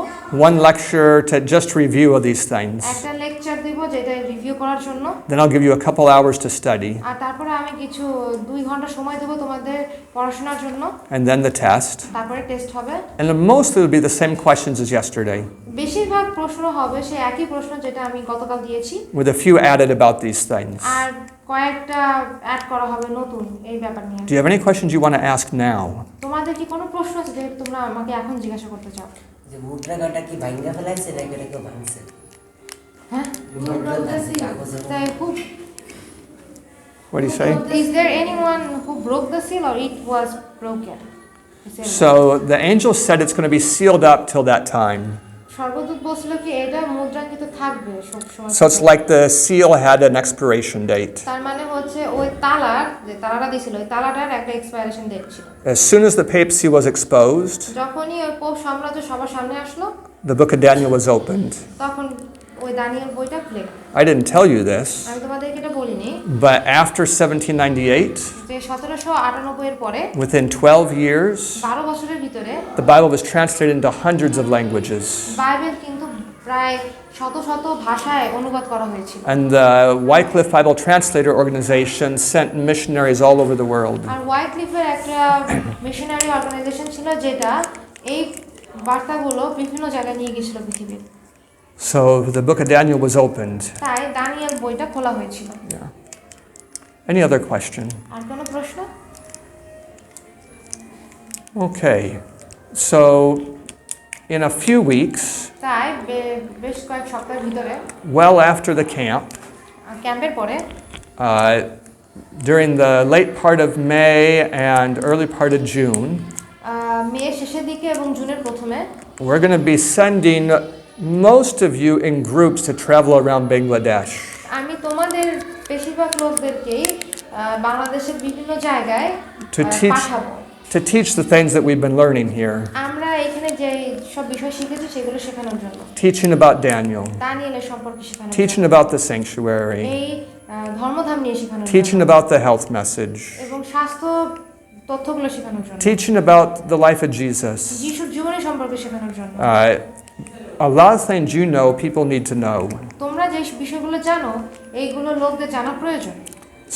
Speaker 1: One lecture to just review of these things.
Speaker 2: একটা লেকচার দিব যেটা রিভিউ করার জন্য।
Speaker 1: Then I'll give you a couple hours to study.
Speaker 2: আর তারপরে আমি কিছু 2 ঘন্টা সময় দেব তোমাদের পড়াশোনার জন্য।
Speaker 1: And then the test.
Speaker 2: তারপরে টেস্ট হবে।
Speaker 1: And most of it will be the same questions as yesterday,
Speaker 2: বেশিরভাগ প্রশ্ন হবে সেই একই প্রশ্ন যেটা আমি গতকাল দিয়েছি।
Speaker 1: with a few added about these things.
Speaker 2: আর কয়েকটা অ্যাড করা হবে নতুন এই ব্যাপার নিয়ে।
Speaker 1: Do you have any questions you want to ask now?
Speaker 2: তোমাদের কি কোনো প্রশ্ন আছে যেটা তোমরা আমাকে এখন জিজ্ঞাসা করতে চাও?
Speaker 3: যে মুদ্রাটা কি ভাঙা ফেলাইছে নাকি এটা কেউ ভাঙছে?
Speaker 2: হ্যাঁ? তাই খুব
Speaker 1: What do you say?
Speaker 2: Is there anyone who broke the seal or it was broken?
Speaker 1: So the angel said it's going to be sealed up till that time.
Speaker 2: স্বর্গদূত বলছিল কি এটা মুদ্রাঙ্কিত থাকবে সব সময়।
Speaker 1: So it's like the seal had an expiration date.
Speaker 2: তার মানে হচ্ছে ওই তালার যে তালাটা দিছিল ওই তালাটার একটা এক্সপায়ারেশন ডেট ছিল।
Speaker 1: As soon as the papacy was exposed,
Speaker 2: যখনই ওই পোপ সাম্রাজ্য সবার সামনে আসলো,
Speaker 1: the book of Daniel was opened.
Speaker 2: তখন ওই দানিয়েল বইটা খুলে গেল।
Speaker 1: I didn't tell you this,
Speaker 2: আমি তোমাদেরকে এটা বলিনি,
Speaker 1: but after 1798,
Speaker 2: যে 1798 এর পরে
Speaker 1: within 12 years,
Speaker 2: 12 বছরের ভিতরে
Speaker 1: the Bible was translated into hundreds of languages.
Speaker 2: Bible কিন্তু প্রায় শত শত ভাষায় অনুবাদ করা হয়েছিল।
Speaker 1: And the Wycliffe Bible Translator Organization sent missionaries all over the world.
Speaker 2: আর ওয়াইক্লিফের একটা মিশনারি অর্গানাইজেশন ছিল যেটা এই বার্তাগুলো বিভিন্ন জায়গায় নিয়ে গিয়েছিল পৃথিবীর।
Speaker 1: So the book of Daniel was opened.
Speaker 2: তাই দানিয়েল বইটা খোলা হয়েছিল।
Speaker 1: Yeah. Any other question?
Speaker 2: আর কোনো প্রশ্ন?
Speaker 1: Okay. So in a few weeks,
Speaker 2: তাই বেশ কয়েক সপ্তাহের ভিতরে
Speaker 1: well after the camp,
Speaker 2: ক্যাম্পের পরে
Speaker 1: during the late part of May and early part of June,
Speaker 2: মে শেষের দিকে এবং জুনের প্রথমে
Speaker 1: we're going to be sending most of you in groups to travel around Bangladesh.
Speaker 2: আমি তোমাদের বেশিরভাগ লোকদেরকেই বাংলাদেশের বিভিন্ন জায়গায় পাঠাবো
Speaker 1: to teach the things that we've been learning here.
Speaker 2: আমরা এখানে যে সব বিষয় শিখেছি সেগুলো শেখানোর জন্য।
Speaker 1: Teaching about Daniel.
Speaker 2: দানিয়েলের সম্পর্কে শেখানোর জন্য।
Speaker 1: Teaching about the sanctuary.
Speaker 2: এই ধর্মধাম নিয়ে শেখানোর জন্য।
Speaker 1: Teaching about the health message.
Speaker 2: এবং স্বাস্থ্য তথ্যগুলো শেখানোর জন্য।
Speaker 1: Teaching about the life of Jesus.
Speaker 2: যিশুর জীবনী সম্পর্কে শেখানোর জন্য।
Speaker 1: A lot of things you know, people need to know.
Speaker 2: তোমরা যে বিষয়গুলো জানো এইগুলো লোকদের জানা প্রয়োজন।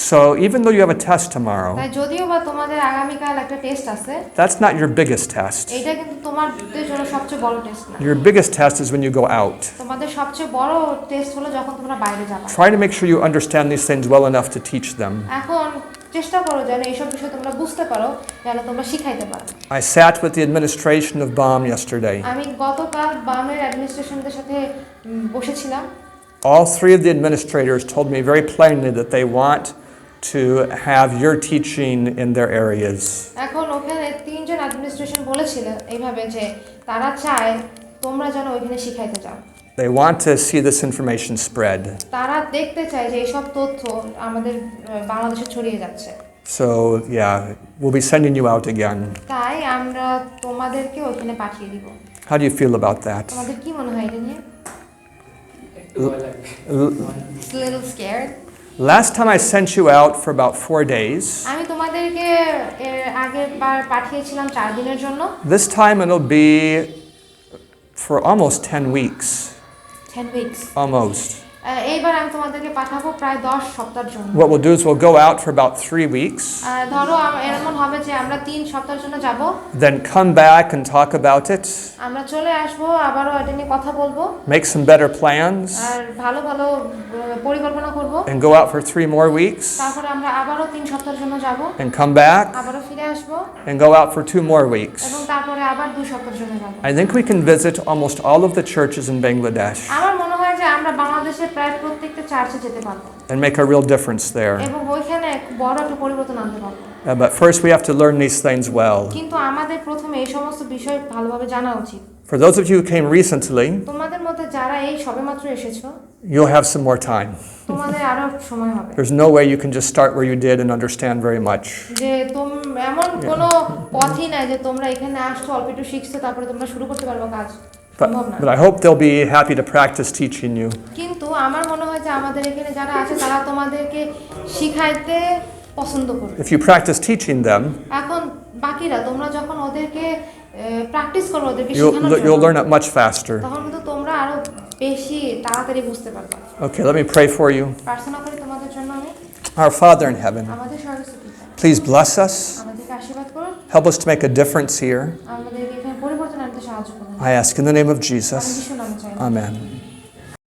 Speaker 1: So even though you have a test tomorrow,
Speaker 2: তাই যদিও বা তোমাদের আগামীকাল একটা টেস্ট আছে,
Speaker 1: that's not your biggest test.
Speaker 2: এটা কিন্তু তোমাদের জন্য সবচেয়ে বড় টেস্ট না।
Speaker 1: Your biggest test is when you go out.
Speaker 2: তোমাদের সবচেয়ে বড় টেস্ট হলো যখন তোমরা বাইরে যাবে।
Speaker 1: Try to make sure you understand these things well enough to teach them.
Speaker 2: এখন চেষ্টা করো যেন এইসব বিষয় তোমরা বুঝতে পারো, যেন তোমরা শিখাইতে পারো।
Speaker 1: I sat with the administration of BAM yesterday.
Speaker 2: আমি গতকাল বামের অ্যাডমিনিস্ট্রেশনদের সাথে বসেছিলাম।
Speaker 1: All three of the administrators told me very plainly that they want to have your teaching in their areas.
Speaker 2: এখন ওখানে তিনজন অ্যাডমিনিস্ট্রেশন বলেছিল এইভাবে যে তারা চায় তোমরা যেন ওইখানে শিখাইতে যাও।
Speaker 1: They want to see this information spread.
Speaker 2: তারা দেখতে চায় যে এইসব তথ্য আমাদের বাংলাদেশে ছড়িয়ে যাচ্ছে।
Speaker 1: So, yeah, we'll be sending you out again.
Speaker 2: তাই আমরা তোমাদেরকে ওখানে পাঠিয়ে দিব।
Speaker 1: How do you feel about that?
Speaker 2: তোমাদের কি মনে হয় এটা নিয়ে? It's a little scared.
Speaker 1: Last time I sent you out for about 4 days.
Speaker 2: আমি তোমাদেরকে এর আগের বার পাঠিয়েছিলাম 4 দিনের জন্য।
Speaker 1: This time it'll be for almost 10 weeks.
Speaker 2: 10 weeks.
Speaker 1: Almost.
Speaker 2: এইবার আমি তোমাদেরকে পাঠাবো প্রায় 10 সপ্তাহের জন্য।
Speaker 1: What we'll do is we'll go out for about 3 weeks.
Speaker 2: ধরো এরকম হবে যে আমরা 3 সপ্তাহের জন্য যাব।
Speaker 1: Then come back and talk about it.
Speaker 2: আমরা চলে আসব, আবারও এটা নিয়ে কথা বলবো।
Speaker 1: Make some better plans.
Speaker 2: আর ভালো ভালো পরিকল্পনা করব।
Speaker 1: And go out for 3 more weeks.
Speaker 2: তারপরে আমরা আবারও 3 সপ্তাহের জন্য যাব।
Speaker 1: And come back.
Speaker 2: আবারও ফিরে আসব।
Speaker 1: And go out for 2 more weeks.
Speaker 2: এবং তারপরে আবার 2 সপ্তাহের জন্য যাব।
Speaker 1: I think we can visit almost all of the churches in Bangladesh
Speaker 2: আমার মনে হয় যে আমরা বাংলাদেশের প্রায় প্রত্যেকটা চার্চে যেতে পারবো।
Speaker 1: and make a real difference there.
Speaker 2: এবং ওইখানে বড় একটা পরিবর্তন আনতে পারবো।
Speaker 1: But first we have to learn these things well.
Speaker 2: কিন্তু আমাদের প্রথমে এই সমস্ত বিষয় ভালোভাবে জানা উচিত।
Speaker 1: For those of you who came recently,
Speaker 2: তোমাদের মধ্যে যারা এই সবেমাত্র এসেছো,
Speaker 1: you'll have some more time.
Speaker 2: তোমাদের আরো সময় হবে।
Speaker 1: There's no way you can just start where you did and understand very much.
Speaker 2: যে এমন কোনো পথই নাই যে তোমরা এখানে আসছো অল্প একটু শিখছো তারপরে তোমরা শুরু করতে পারবে কাজ।
Speaker 1: But I hope they'll be happy to practice teaching you.
Speaker 2: কিন্তু আমার মনে হয় যে আমাদের এখানে যারা আছে তারা তোমাদেরকে শিখাইতে পছন্দ করবে।
Speaker 1: If you practice teaching them,
Speaker 2: এখন বাকিরা তোমরা যখন ওদেরকে প্র্যাকটিস করবে, ওদেরকে শেখানোর
Speaker 1: you'll
Speaker 2: জন্য,
Speaker 1: learn it much faster.
Speaker 2: তখন কিন্তু তোমরা আরো বেশি তাড়াতাড়ি বুঝতে পারবে।
Speaker 1: Okay, let me pray for you.
Speaker 2: প্রার্থনা করি তোমাদের জন্য আমি।
Speaker 1: Our Father in heaven,
Speaker 2: আমাদের স্বর্গস্থ পিতা,
Speaker 1: please bless us.
Speaker 2: আমাদেরকে আশীর্বাদ করুন।
Speaker 1: Help us to make a difference here.
Speaker 2: আমাদেরকে এখানে পরিবর্তন আনতে সাহায্য করুন।
Speaker 1: I ask in the name of Jesus.
Speaker 2: আমি যিশুর নামে চাই।
Speaker 1: Amen.